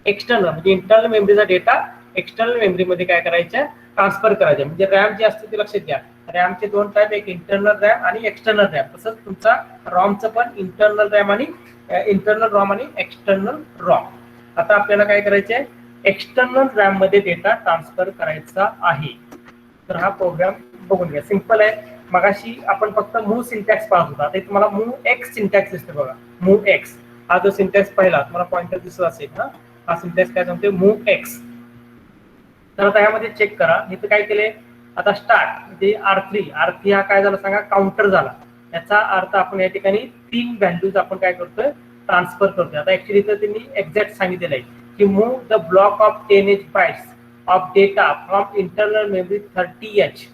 एक्सटर्नल म्हणजे इंटरनल मेमरीचा डेटा एक्सटर्नल मेमरी मध्ये काय करायचं, ट्रान्सफर करायचं. म्हणजे रॅम जी असते ती लक्षात घ्या, रॅमचे दोन टाईप, एक इंटरनल रॅम आणि एक्सटर्नल रॅम. तसंच तुमचा रॉमचं पण इंटरनल रॅम आणि इंटरनल रॉम आणि एक्सटर्नल रॉम. आता आपल्याला काय करायचं आहे, एक्सटर्नल रॅम मध्ये डेटा ट्रान्सफर करायचा आहे. तर हा प्रोग्राम बघून घ्या, सिंपल आहे. मगाशी आपण फक्त मूव्ह सिंटॅक्स पाहत होता, आता तुम्हाला मूव्ह एक्स सिंटॅक्स दिसतो बघा. मूव्ह एक्स हा जो सिंटॅक्स पहिला तुम्हाला पॉइंटर दिसत असेल ना, हा सिंटॅक्स काय सांगते, मूव्ह एक्स. तर आता यामध्ये चेक करा, इथं काय केले, आता स्टार्ट म्हणजे R3 हा काय झाला सांगा, काउंटर झाला. याचा अर्थ आपण या ठिकाणी 3 व्हॅल्यूज आपण काय करतोय, ट्रान्सफर करतोय. आता ऍक्च्युली तर त्यांनी एक्झॅक्ट सांगितलेलं आहे की move the block of 10H bytes of data from internal memory 30H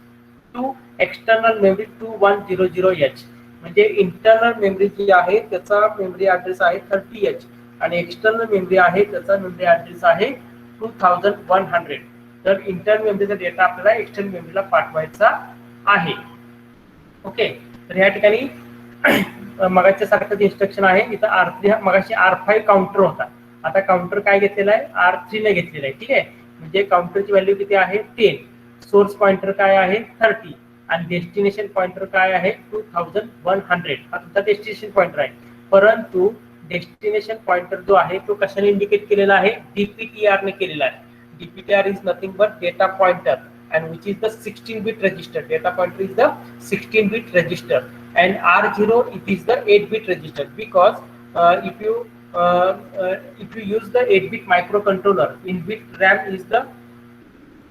to external memory 2100H. म्हणजे इंटरनल मेमरी जी आहे त्याचा मेमरी ऍड्रेस आहे 30H आणि एक्सटर्नल मेमरी आहे त्याचा मेमरी ऍड्रेस आहे 2100. तर इंटरनल मेमरीचा डेटा आपल्याला एक्सटर्नल मेमरीला पाठवायचा आहे. ओके, तर या ठिकाणी मगाच्या सारखंच इन्स्ट्रक्शन आहे. इथं R3 मगाशी R5 काउंटर होता, आता काउंटर काय घेतलेला आहे, R3 ने घेतलेला आहे. ठीक आहे, म्हणजे काउंटरची व्हॅल्यू किती आहे, 10. सोर्स पॉइंटर काय आहे, 30 आणि डेस्टिनेशन पॉइंटर काय आहे, 2100. हा तुमचा डेस्टिनेशन पॉइंटर आहे. परंतु डेस्टिनेशन पॉइंटर जो आहे तो कशाने इंडिकेट केलेला आहे, DPTR ने केलेला आहे. DPTR is nothing but data pointer and which is the 16-bit register. Data pointer is the 16-bit register and R0 it is the 8-bit register, because if you use the 8-bit microcontroller, in-bit RAM is the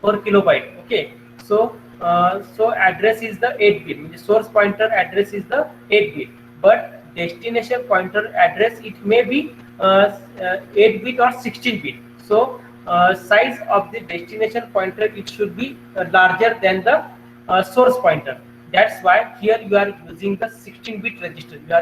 4 kilobyte. Okay, so address is the 8-bit, म्हणजे source pointer address is the 8-bit, but destination pointer address it may be 8-bit or 16-bit. So size of the destination pointer it should be larger than the source pointer. That's why here you are using the 16-bit register. You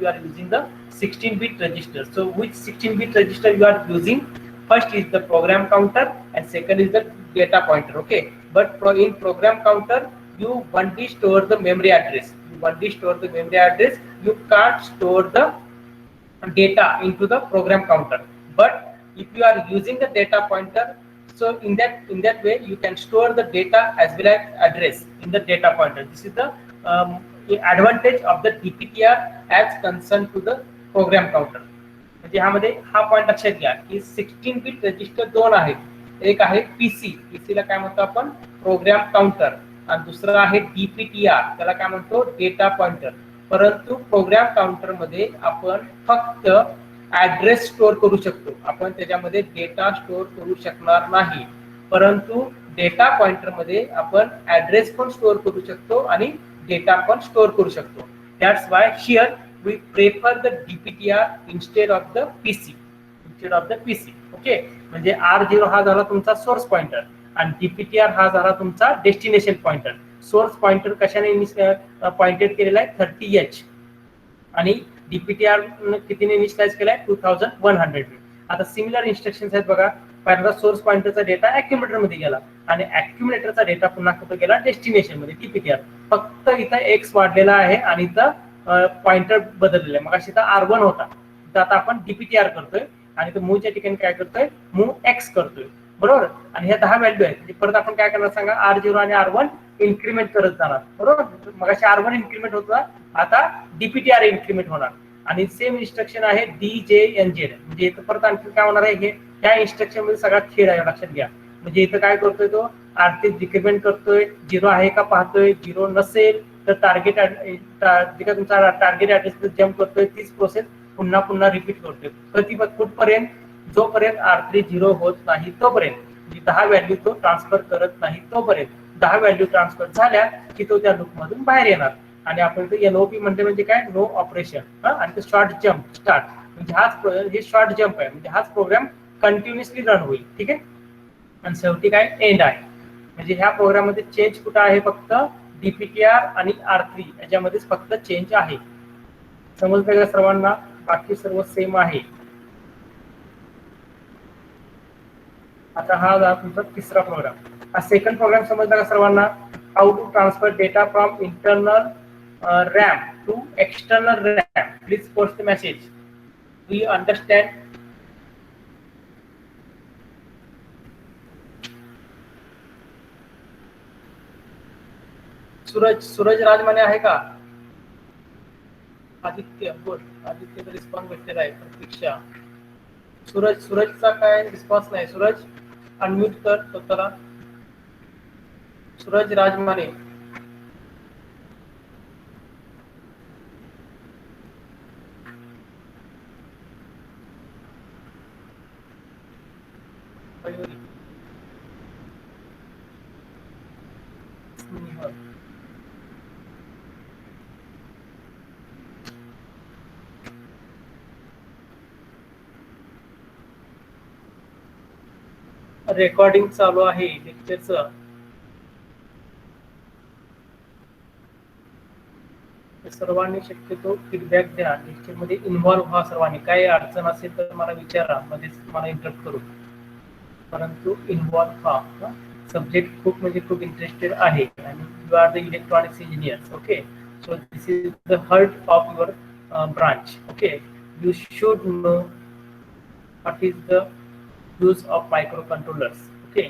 are using the 16-bit register. So which 16-bit register you are using? First is the program counter and second is the data pointer. Okay, but in program counter you only store the memory address. You can't store the data into the program counter. But if you are using the data pointer, so in that way you can store the data as well as address in the data pointer. This is the advantage of the DPTR as concerned to the program counter. म्हणजे ह्यामध्ये हा point लक्षात घ्या की 16-bit register दोन आहेत, एक आहे पीसी ला काय म्हणतो आपण, प्रोग्राम काउंटर, आणि दुसरा आहे DPTR, त्याला काय म्हणतो, डेटा पॉइंटर. परंतु प्रोग्राम काउंटर मध्ये आपण फक्त ऍड्रेस स्टोअर करू शकतो, आपण त्याच्यामध्ये डेटा स्टोअर करू शकणार नाही. परंतु डेटा पॉइंटर मध्ये आपण ऍड्रेस पण स्टोअर करू शकतो आणि डेटा पण स्टोअर करू शकतो. That's why here we prefer the DPTR instead of the PC. Okay, म्हणजे R0 हा झाला तुमचा सोर्स पॉइंटर आणि DPTR हा झाला तुमचा डेस्टिनेशन पॉइंटर. सोर्स पॉइंटर कशाने पॉइंटेड केलेला आहे, 30H, आणि DPTR कितीने इनिशियलाइज केलाय, 2100. आता सिमिलर इन्स्ट्रक्शन्स आहेत बघा. पहिल्यांदा सोर्स पॉइंटरचा डेटा अॅक्युमुलेटर मध्ये गेला आणि अॅक्युमुलेटरचा डेटा पुन्हा कुठे गेला, डेस्टिनेशन मध्ये, DPTR. फक्त इथं एक्स वाढलेला आहे आणि इथं पॉइंटर बदललेला आहे. मग अशी इथं R1 होता, तर आता आपण DPTR करतोय आणि तो मूव्हच्या ठिकाणी काय करतोय, मूव्ह एक्स करतोय, बरोबर. आणि ह्या 10 व्हॅल्यू आहेत, म्हणजे परत आपण काय करणार सांगा, R0 आणि R1 इन्क्रीमेंट करत जाणार, बरोबर. मग अशी R1 इन्क्रीमेंट होता, आता DPTR इन्क्रीमेंट होणार. आणि सेम इन्स्ट्रक्शन आहे DJNZ, म्हणजे इथं परत आणखी काय होणार आहे, हे ह्या इन्स्ट्रक्शन मध्ये सगळा खेळ आहे, लक्षात घ्या. म्हणजे इथं काय करतोय, तो R3 डिक्रिमेंट करतोय, 0 आहे का पाहतोय, 0 नसेल तर टार्गेट तुमचा टार्गेट ऍड्रेस जम्प करतोय. तीच प्रोसेस पुन्हा पुन्हा रिपीट करतोय, कधी कुठपर्यंत, जोपर्यंत R3 0 होत नाही तोपर्यंत, म्हणजे 10 व्हॅल्यू तो ट्रान्सफर करत नाही तोपर्यंत. 10 व्हॅल्यू ट्रान्सफर झाल्या की तो त्या लूप मधून बाहेर येणार. आणि आपण NOP म्हणजे काय, नो ऑपरेशन, आणि ते शॉर्ट जम्प स्टार्ट, म्हणजे हे शॉर्ट जम्प आहे, म्हणजे हाच प्रोग्राम कंटिन्युअसली रन होईल. ठीक आहे, आणि शेवटी काय, एंड आहे. म्हणजे ह्या प्रोग्राम मध्ये चेंज कुठं आहे, फक्त DPTR आणि R3 याच्यामध्येच फक्त चेंज आहे. समजलं का सर्वांना, बाकी सर्व सेम आहे. आता हा झाला तुमचा तिसरा प्रोग्राम. हा सेकंड प्रोग्राम समजला का सर्वांना, how to transfer data from internal RAM to external RAM. Please post the message. Do you understand? Suraj Rajmane आहे का? आदित्य गुड, आदित्यचा रिस्पॉन्स भेटलेला आहे. प्रतीक्षा, सूरजचा काय रिस्पॉन्स नाही. सूरज अनम्यूट कर स्वतःला. सूरज राजमाने, रेकॉर्डिंग चालू आहे लेक्चरचं. सर्वांनी शक्यतो फीडबॅक द्या. लेक्चरमध्ये इन्व्हॉल्व्ह व्हा सर्वांनी. काय अडचण असेल तर मला विचारा, मध्येच मला इंटरप्ट करू, परंतु इन्व्हॉल्व्ह व्हा. सब्जेक्ट खूप म्हणजे खूप इंटरेस्टेड आहे आणि you are the electronics engineers. Okay, so this is the heart of your branch. Okay, you should know what is the use of microcontrollers. Okay,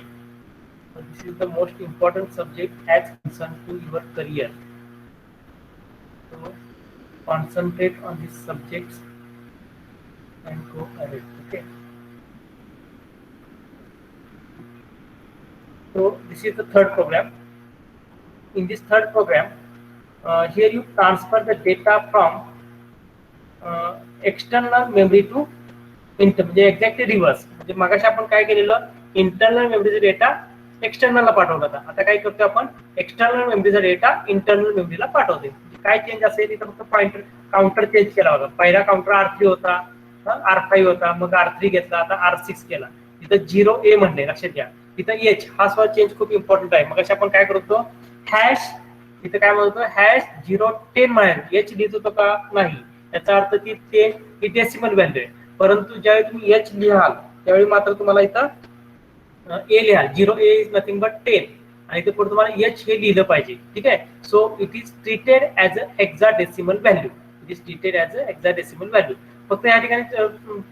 so this is the most important subject as concerned to your career, so concentrate on these subjects and go ahead. Okay, so this is the third program. In this third program, here you transfer the data from external memory to म्हणजे exactly reverse. म्हणजे मगाशी आपण काय केलेलं, internal मेमरीचा data एक्सटर्नलला पाठवला होता. आता काय करतो आपण, एक्सटर्नल मेमरीचा डेटा इंटरनल मेमरीला पाठवते. काय चेंज असेल इथं, फक्त पॉइंटर काउंटर चेंज केला होता. पहिला काउंटर R3 होता, R5 होता, मग R3 घेतला, आता R6 केला. इथं 0A म्हणले, लक्षात घ्या. इथं H हा स्व चेंज खूप इम्पॉर्टंट आहे. मगाशी आपण काय करतो, हॅश, इथं काय म्हणतो, हॅश 010 म्हणाल, H लिहित होतो का नाही, याचा अर्थ की 10 ही डेसिमल व्हॅल्यू आहे. परंतु ज्यावेळी तुम्ही H लिहाल त्यावेळी मात्र तुम्हाला इथं A लिहाल. 0A इज नथिंग बट 10 आणि इथे पुढे तुम्हाला H हे लिहिलं पाहिजे. ठीक आहे, so it is treated as a hexadecimal value. It is treated as a hexadecimal value. फक्त या ठिकाणी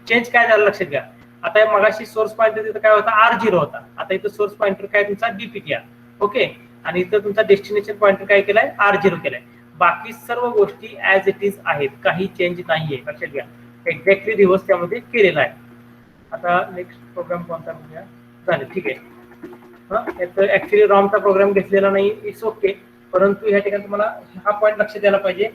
चेंज काय झालं लक्षात घ्या. आता मगाशी सोर्स पॉइंटर तिथं काय होता, R0 होता. आता इथं सोर्स पॉइंटर काय तुमचा DPTR. ओके, आणि इथं तुमचा डेस्टिनेशन पॉइंटर काय केलाय, R0 केलाय. बाकी सर्व गोष्टी ॲज इट इज आहेत, काही चेंज नाहीये, लक्षात घ्या. एक्झॅक्टली रिव्हर्स त्यामध्ये केलेला आहे. आता नेक्स्ट प्रोग्राम कोणता बघूया. झाले, ठीक आहे. ऍक्च्युली रॉमचा प्रोग्राम घेतलेला नाही, इट्स ओके. परंतु ह्या ठिकाणी तुम्हाला हा पॉईंट लक्ष द्यायला पाहिजे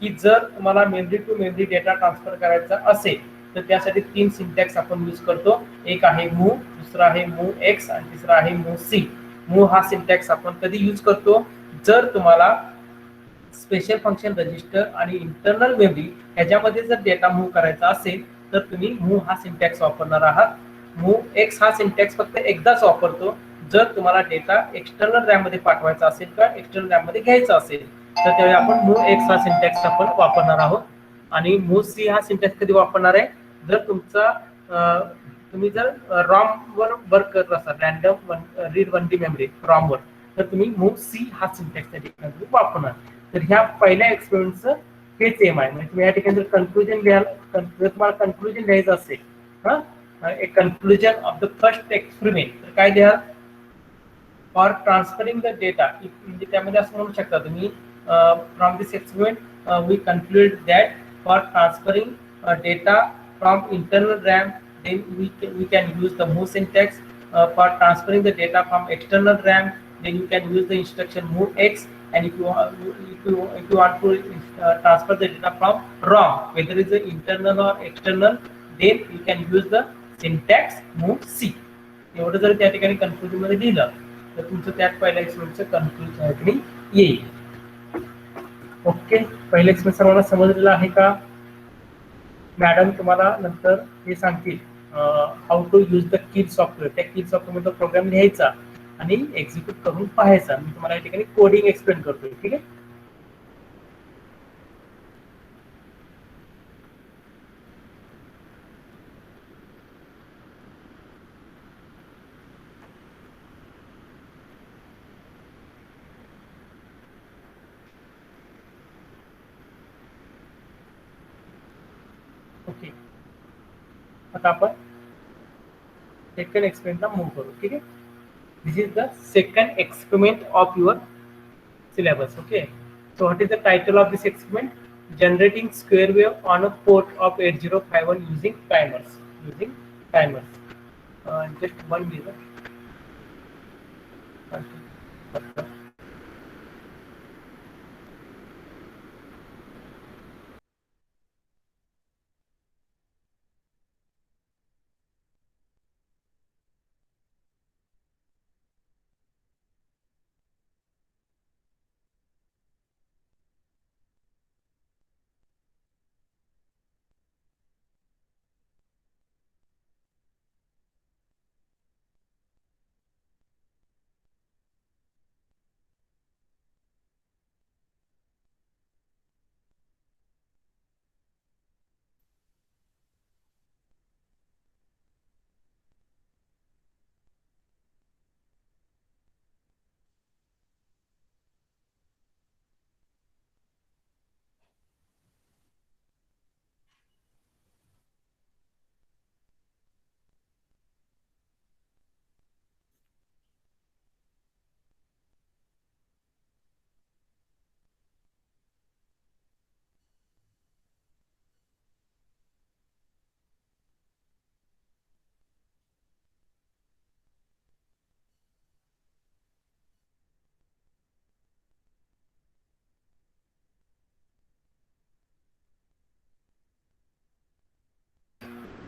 की जर तुम्हाला memory to memory data transfer करायचा असेल तर त्यासाठी 3 सिंटॅक्स आपण यूज करतो. एक आहे मूव्ह, दुसरा आहे मूव्ह एक्स आणि तिसरा आहे मूव्ह सी. मूव्ह हा सिंटॅक्स आपण कधी यूज करतो, जर तुम्हाला स्पेशल फंक्शन रजिस्टर आणि इंटरनल मेमरी ह्याच्यामध्ये जर डेटा मूव्ह करायचा असेल तर तुम्ही मूव्ह हा सिंटॅक्स वापरणार आहात. मूव्ह एक्स हा सिंटॅक्स फक्त एकदाच वापरतो जर तुम्हाला डेटा एक्सटर्नल रॅम मध्ये पाठवायचा असेल किंवा एक्सटर्नल रॅम मध्ये घ्यायचा असेल तर त्यावेळी आपण मूव्ह एक्स हा सिंटॅक्स आपण वापरणार आहोत. आणि मूव्ह सी हा सिंटॅक्स कधी वापरणार आहे, जर तुमचा तुम्ही जर रॉम वर वर्क करत असाल, random read 1D memory ROM वर, तर तुम्ही मूव्ह सी हा सिंटॅक्स त्या ठिकाणी वापरणार. तर ह्या पहिल्या एक्सपेरिमेंटचं हेच एम आहे. म्हणजे तुम्ही या ठिकाणी जर कन्क्लुजन लिहाल, जर तुम्हाला कन्क्लुजन लिहायचं असेल, एक conclusion of the first experiment, तर काय लिहाल, फॉर ट्रान्सफरिंग द डेटा. म्हणजे त्यामध्ये असं म्हणू शकता तुम्ही, from this experiment we conclude that for transferring data from internal RAM then we can use the move syntax. For transferring the data from external RAM, then you can use the instruction move x. And if you want to transfer the data from ROM, whether it's the internal or external, then you can use the syntax move c. एवढं जर त्या ठिकाणी conclusion मध्ये लिहिलं तर तुमचं त्यात पहिल्या एक्सपेरिमेंटचं कन्क्लुजन येईल. ओके, पहिलं एक्सपेरिमेंट सर्वांना समजलेलं आहे का? मॅडम तुम्हाला नंतर हे सांगतील how to use the Keil software. त्या किल सॉफ्टवेअरचा प्रोग्राम लिहायचा आणि एक्झिक्यूट करून पाहायचा. मी तुम्हाला या ठिकाणी कोडिंग एक्सप्लेन करतोय. ठीक आहे, ओके. आता आपण सेकंड एक्सपेरिमेंटला मूव्ह करू. ठीक आहे, this is the second experiment of your syllabus. Okay, so what is the title of this experiment? Generating square wave on a port of 8051 using timers. Using timers. Just one minute. Okay.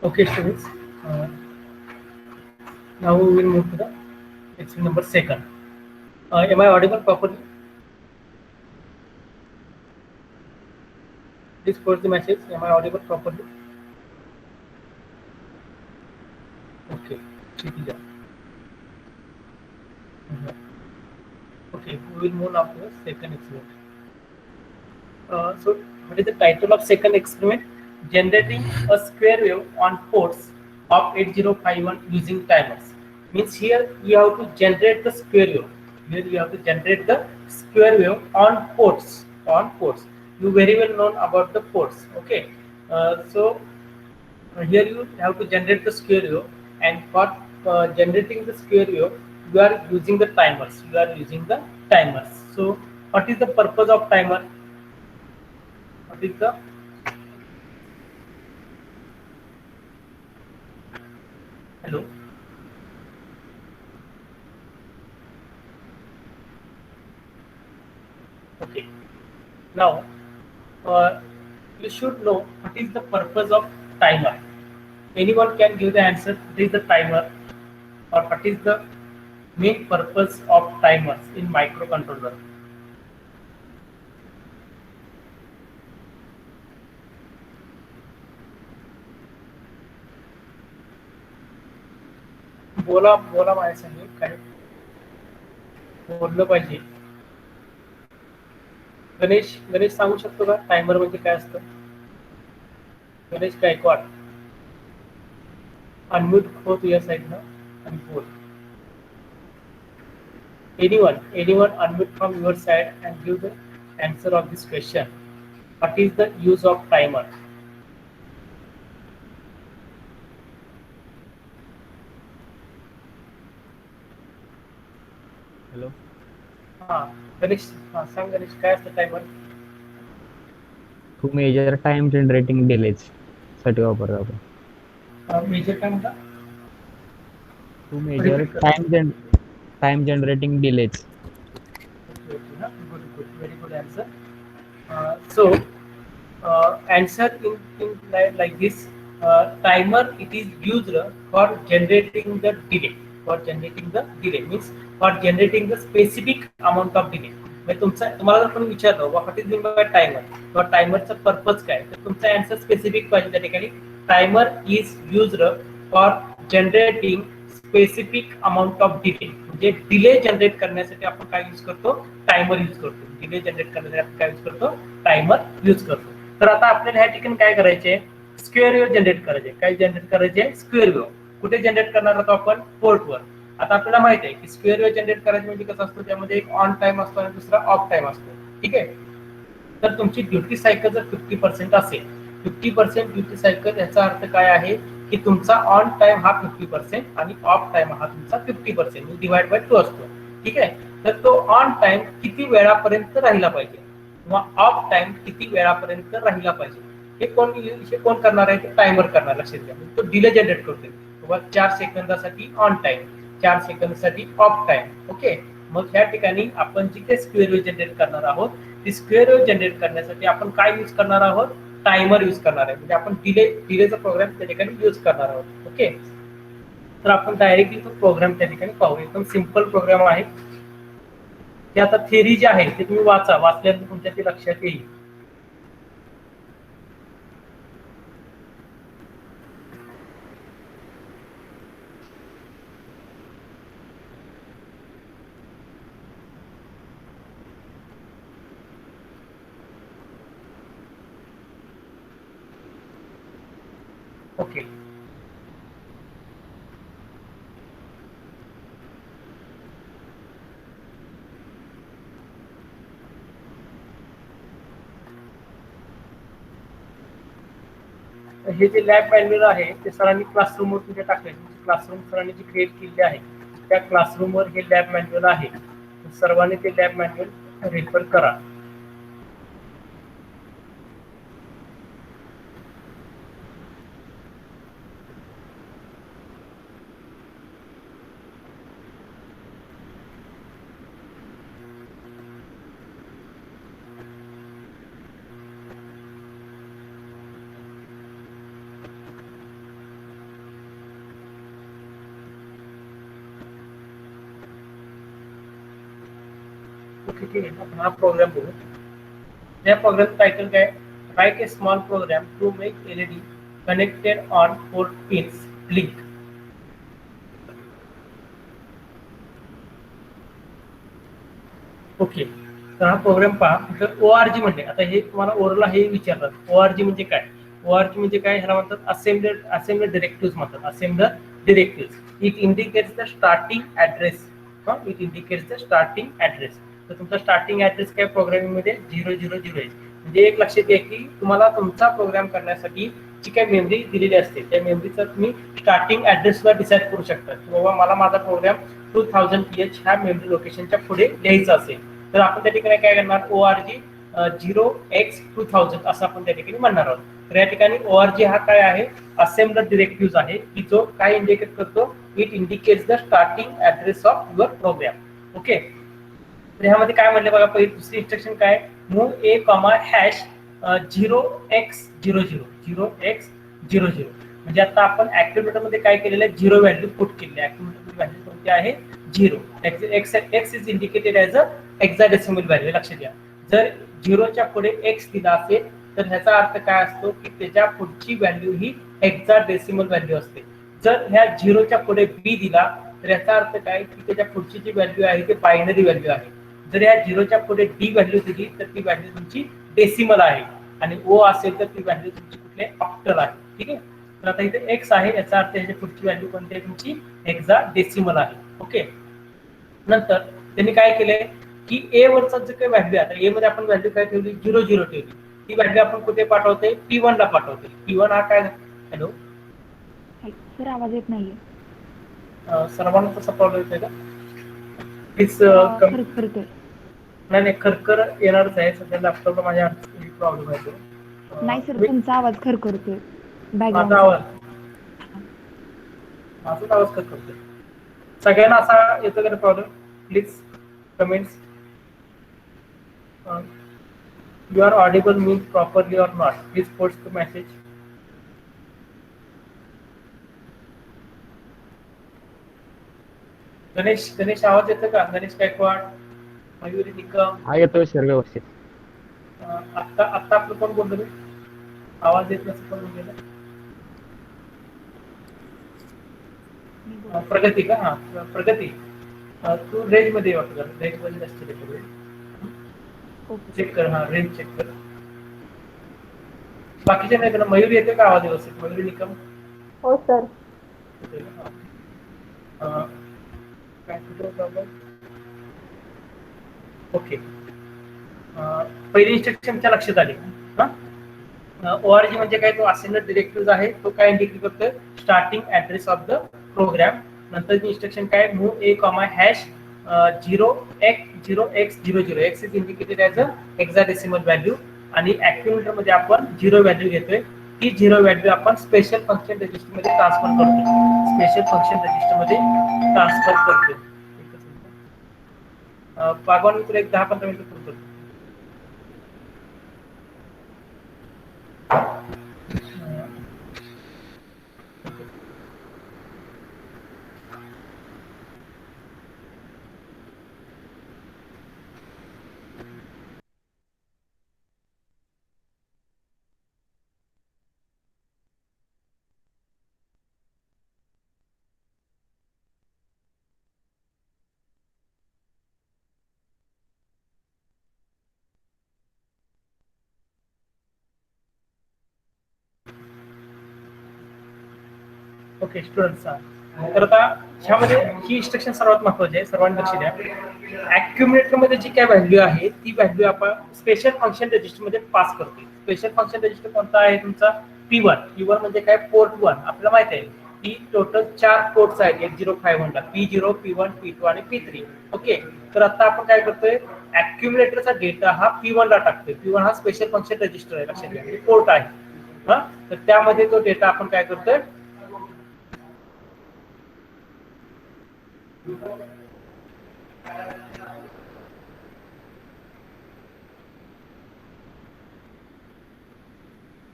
Okay, students. Now we will move to the experiment number second. Am I audible properly? Please post the message. Am I audible properly? Okay. Kshitija. Okay, we will move now to the second experiment. So, what is the title of second experiment? Generating a square wave on ports of 8051 using timers. Means here you have to generate the square wave. Here you have to generate the square wave on ports. On ports. You very well known about the ports. Okay. Here you have to generate the square wave, and for generating the square wave, you are using the timers. You are using the timers. So, what is the purpose of timer? What is the hello? Okay. Now, you should know what is the purpose of timer. Anyone can give the answer. What is the timer, or what is the main purpose of timers in microcontroller? बोला बोला माझ्या संगे काय बोललं पाहिजे. गणेश गणेश सांगू शकतो का टायमर म्हणजे काय असतं? गणेश गायकवाड, अनम्यूट हो तुझ्या साईडनं आणि बोल. Anyone unmute from your side and give the answer of this question. What is the use of timer? हॅलो. हा गणेश, सांग गणेश काय असतं timer? To measure time generating delays साठी वापरतो आपण. मेजर काय म्हणता? To measure time generating delays. Good, very good answer. So, answer in like this. Timer it is used for generating the delay. For generating the delay means for generating the specific amount of delay. म्हणजे तुम्हाला जर कोणी विचारलं what is mean by timer किंवा टायमरचा purpose काय, तर तुमचा answer specific पाहिजे त्या ठिकाणी. Timer is used for generating specific amount of delay. म्हणजे डिले जनरेट करण्यासाठी आपण काय यूज करतो? टायमर यूज करतो. डिले जनरेट करण्यासाठी आपण काय यूज करतो? टायमर यूज करतो. तर आता आपल्याला ह्या ठिकाणी काय करायचे? स्क्वेअर वेव्ह जनरेट करायचे. काय जनरेट करायचे? Square wave. कुठे जनरेट करणार आहोत आपण? पोर्टवर. आता आपल्याला माहिती आहे की स्क्वेअर वेव्ह जनरेट करायचं म्हणजे कसं असतं, त्यामध्ये एक ऑन टाइम असतो आणि दुसरा ऑफ टाइम असतो. ठीक आहे. तर तुमची ड्युटी सायकल जर 50% असेल, 50% ड्युटी सायकल याचा अर्थ काय आहे की तुमचा ऑन टाइम हा 50% आणि ऑफ टाइम हा तुमचा 50% डिवाइड बाय 2 असतो. ठीक आहे. तर तो ऑन टाइम किती वेळापर्यंत राहिला पाहिजे किंवा ऑफ टाइम किती वेळापर्यंत राहिला पाहिजे हे कोण करणार आहे, ते टायमर करणार. लक्षात घ्या, तो डिले जनरेट करतोय किंवा 4 सेकंदासाठी ऑन टाइम, 4 सेकंदासाठी ऑफ टाइम. ओके, मग ह्या ठिकाणी आपण जिथे स्क्वेअर वेव्ह जनरेट करणार आहोत, ती स्क्वेअर वेव्ह जनरेट करण्यासाठी आपण काय यूज करणार आहोत, टायमर यूज करणार आहे. म्हणजे आपण डिलेचा प्रोग्राम त्या ठिकाणी यूज करणार आहोत. ओके, तर आपण डायरेक्टली तो प्रोग्राम त्या ठिकाणी पाहू. एकदम सिंपल प्रोग्राम आहे. ते आता थेरी जे आहे ते तुम्ही वाचल्यानंतर तुमच्या ते लक्षात येईल. ओके, हे जे लॅब मॅन्युअल आहे ते सरांनी क्लासरूम वर तुमच्या टाकले. क्लासरूम सरांनी जी क्रिएट केली आहे त्या क्लासरूम वर हे लॅब मॅन्युअल आहे. सर्वांनी ते लॅब मॅन्युअल रेफर करा. ओके, ठीक आहे. आपण हा प्रोग्राम बघू. त्या प्रोग्राम टायटल काय, write a small program to make LED connected on 4 pins link. Okay, तर हा प्रोग्राम पहा. तर ORG म्हणजे, आता हे तुम्हाला ओरला हे विचारतात, ORG म्हणजे काय. ORG म्हणजे काय, ह्याला म्हणतात असेंबलर डिरेक्टिव्ह म्हणतात. Assembler directive. It indicates the starting address. It indicates the starting address. तर तुमचा स्टार्टिंग ऍड्रेस काय प्रोग्रामिंग मध्ये 000 आहे. म्हणजे एक लक्षात घ्या की तुम्हाला तुमचा प्रोग्राम करण्यासाठी जी काही मेमरी दिलेली असते त्या मेमरीचा तुम्ही स्टार्टिंग ऍड्रेसला डिसाईड करू शकता की बाबा मला माझा प्रोग्राम 2000 PH ह्या मेमरी लोकेशनच्या पुढे लिहायचा असेल तर आपण त्या ठिकाणी काय करणार, ORG 0x2000 असं आपण त्या ठिकाणी म्हणणार आहोत. तर या ठिकाणी ORG हा काय आहे, असेंबलर डिरेक्टिव्ह आहे की जो काय इंडिकेट करतो, it indicates the starting address of your program. Okay, तर ह्यामध्ये काय म्हणले बघा, पहिली दुसरी इन्स्ट्रक्शन काय, move A comma hash 0x00 0x00. म्हणजे आता आपण ऍक्टिव्हेटर मध्ये काय केलेलं आहे, 0 व्हॅल्यू पुट केलेली आहे. ऍक्टिव्हेटर व्हॅल्यू कोणती आहे, 0. x is indicated as a hexadecimal value. लक्षात घ्या, जर 0च्या पुढे x दिला असेल तर ह्याचा अर्थ काय असतो की त्याच्या पुढची व्हॅल्यू ही हेक्साडेसिमल व्हॅल्यू असते. जर ह्या 0च्या पुढे b दिला तर याचा अर्थ काय की त्याच्या पुढची जी व्हॅल्यू आहे ती बायनरी व्हॅल्यू आहे. जर या 0च्या पुढे d व्हॅल्यू दिली तर ती व्हॅल्यू तुमची डेसिमल आहे आणि o असेल तर ती व्हॅल्यू तुमची कुठली ऑक्टल आहे. ठीक आहे, तर आता इथे x आहे याचा अर्थ याची पुढची व्हॅल्यू कोणती आहे, तुमची हेक्साडेसिमल आहे. ओके, नंतर त्यांनी काय केलंय की a वरचा जो काही व्हॅल्यू आहे, a मध्ये आपण व्हॅल्यू काय ठेवली, 00 ठेवली. ती व्हॅल्यू आपण कुठे पाठवतोय, P1 ला पाठवतोय. P1 हा काय, हॅलो सर आवाज येत नाहीये. सर्वांना तसा प्रॉब्लेम येतोय का, प्लीज खरखरतोय. नाही खरखर येणारच आहे. सध्या लॅपटॉपला माझ्या प्रॉब्लेम आहे. नाही सर, तुमचा आवाज खरखरतोय. माझा आवाज खरखरतोय. सगळ्यांना असा येतो का problem, please comments. You are audible means properly or not, please post the message. Ganesh आवाज येतो का, गणेश गायकवाड, मयुरी निकम. हा येतोय सर व्यवस्थित. आता आपलं कोण बोलतो, आवाज येत नसेल कोण गेलं, प्रगती का, हा प्रगती तू रेंज मध्ये वाटत, रेंज मध्ये नसते, चेक कर, हा रेंज चेक कर. बाकीचे नाही का, मयुरी येते का आवाज व्यवस्थित, मयुरी निकम. हो सर. ओके, पहिली इन्स्ट्रक्शनच्या लक्षात आली. ORG म्हणजे काय, तो असेंबलर डिरेक्टिव्ह आहे. तो काय इंडिकेट करतोय, starting address of the program. नंतर इन्स्ट्रक्शन काय, move A comma hash 0x00 x is indicated as a hexadecimal value आणि accumulator मध्ये आपण 0 व्हॅल्यू घेतोय. ती 0 व्हॅल्यू आपण स्पेशल फंक्शन रजिस्टर मध्ये ट्रान्सफर करतो. स्पेशल फंक्शन रजिस्टर मध्ये ट्रान्सफर करतो. पागवान मी तुला एक 10-15 मिनिटं फोन करतो. ओके स्टुडंट्स, तर आता ह्यामध्ये ही इन्स्ट्रक्शन सर्वात महत्वाची आहे, सर्वांनी लक्ष द्या. ऍक्युम्युलेटर मध्ये जी काय व्हॅल्यू आहे ती व्हॅल्यू आपण स्पेशल फंक्शन रजिस्टर मध्ये पास करतो. स्पेशल फंक्शन रजिस्टर कोणता आहे तुमचा? P1. P1 म्हणजे काय? पोर्ट 1. आपल्याला माहिती आहे की टोटल 4 पोर्ट्स आहेत 8051 ला, P0, P1, P2 आणि P3. ओके, तर आता आपण काय करतोय, ऍक्युम्युलेटरचा डेटा हा P1 ला टाकतोय. P1 हा स्पेशल फंक्शन रजिस्टर आहे, लक्षात घ्या, पोर्ट आहे. हा, तर त्यामध्ये तो डेटा आपण काय करतोय,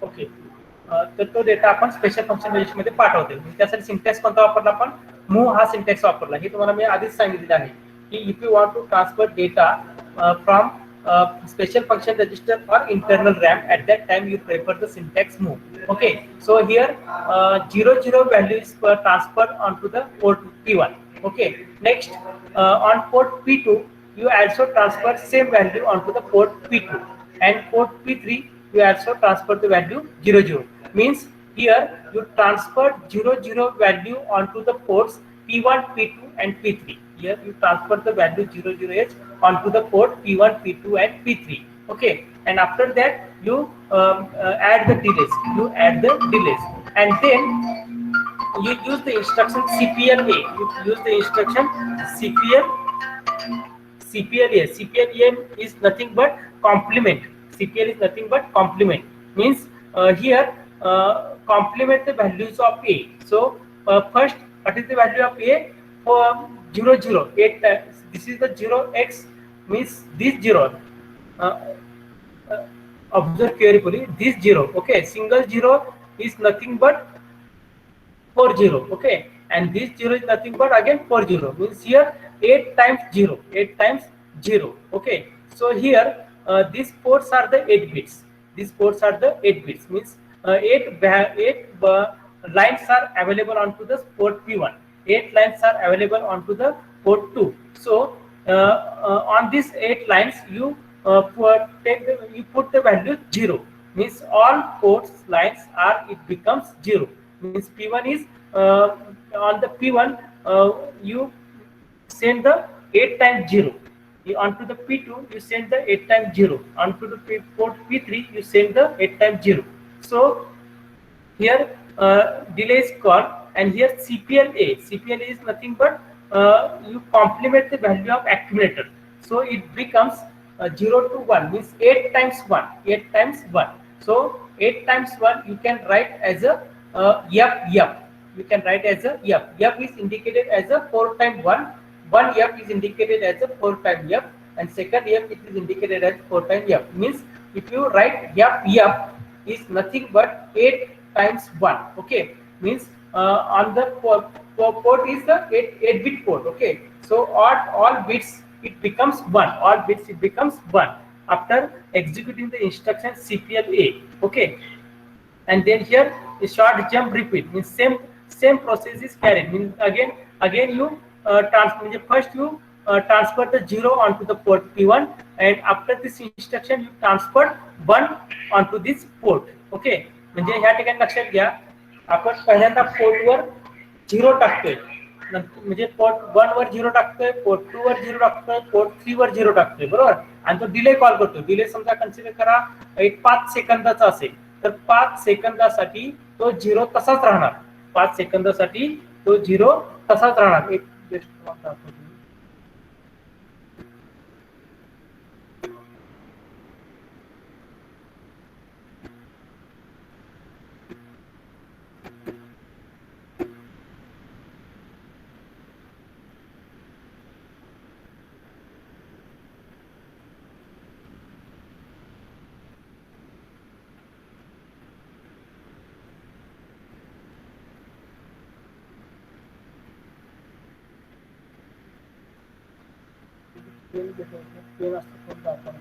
ओके, तर तो डेटा आपण स्पेशल फंक्शन रजिस्टर मध्ये पाठवतो. त्यासाठी सिंटॅक्स कोणता वापरला आपण? मूव्ह हा सिंटॅक्स वापरला. हे तुम्हाला मी आधीच सांगितलेलं आहे की if you want to transfer data from special function register or internal RAM, at that time you prefer the syntax move. Okay, so here 00 value is transferred onto the port P1. Okay, next on port P2 you also transfer same value onto the port P2, and port P3 you also transfer the value 00. Means here you transfer 00 value onto the ports P1, P2 and P3. Here you transfer the value 00h onto the port P1, P2 and P3. Okay, and after that you add the delays. You add the delays, and then you use the instruction CPLA. You use the instruction CPLA. CPLA is nothing but complement. CPL is nothing but complement. Means here complement the values of A. So first, what is the value of A? For 00, 8 times. This is the 0x, means this 0. Observe carefully. This 0. Okay, single 0 is nothing but 40. Okay, and this 0 is nothing but again 40. Means here 8 times 0. 8 times 0. Okay, so here these ports are the 8 bits. These ports are the 8 bits. Means 8 lines are available onto the port P1. 8 lines are available onto the port 2. So on these 8 lines you put the value 0. Means all ports lines are, it becomes 0. Means P1 is on the P1 you send the 8 times 0. Onto the P2 you send the 8 times 0. Onto the port P3 you send the 8 times 0. So here delay is called, and here CPLA. CPLA is nothing but you complement the value of accumulator. So it becomes 0 to 1, means 8 times 1. 8 times 1. So 8 times 1 you can write as a F. You can write as a F. F is indicated as a 4 times 1. One F is indicated as a 4 times F, and second F it is indicated as 4 times F. Means if you write F is nothing but 8 times 1. Okay, means on the port is the 8 bit port. Okay, so all bits it becomes 1. All bits it becomes 1 after executing the instruction CPLA. Okay, and then here a short jump repeat, means same process is carried. Means again you first you transfer the 0 onto the port P1, and after this instruction you transfer 1 onto this port. Okay, म्हणजे ह्या ठिकाणी लक्षात घ्या, आपण पहिल्यांदा port वर 0 टाकतोय, म्हणजे पोर्ट 1 वर 0 टाकतोय, पोर्ट 2 वर 0 टाकतोय, पोर्ट 3 वर 0 टाकतोय, बरोबर. आणि तो डिले कॉल करतो. डिले समजा कन्सिडर करा एक 5 सेकंदाचा असेल, तर 5 सेकंदासाठी तो 0 तसाच राहणार. 5 सेकंदासाठी तो 0 तसाच राहणार. एक पेन घेतो, पेन असतो कोणता आपण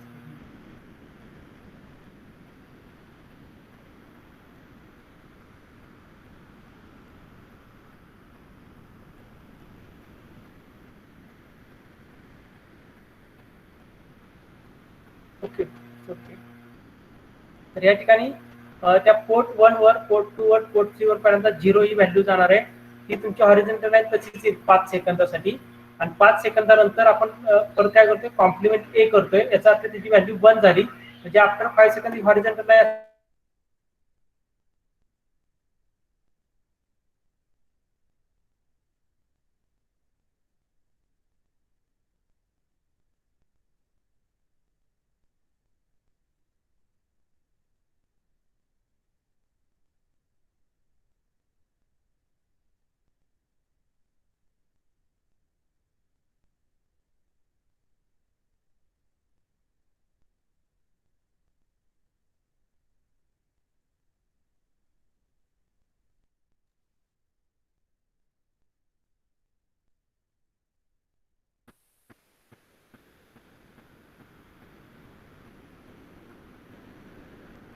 ओके ओके. तर या ठिकाणी त्या पोर्ट 1 वर, पोर्ट 2 वर, पोर्ट 3 वर पर्यंत 0 ही व्हॅल्यू जाणार आहे. ती तुमची हॉरिझॉन्टल लाईन तशीच येईल 5 सेकंदासाठी. आणि 5 सेकंदानंतर आपण परत काय करतोय, कॉम्प्लिमेंट ए करतोय. याचा अर्थ त्याची व्हॅल्यू 1 झाली, म्हणजे आफ्टर 5 सेकंद horizontal line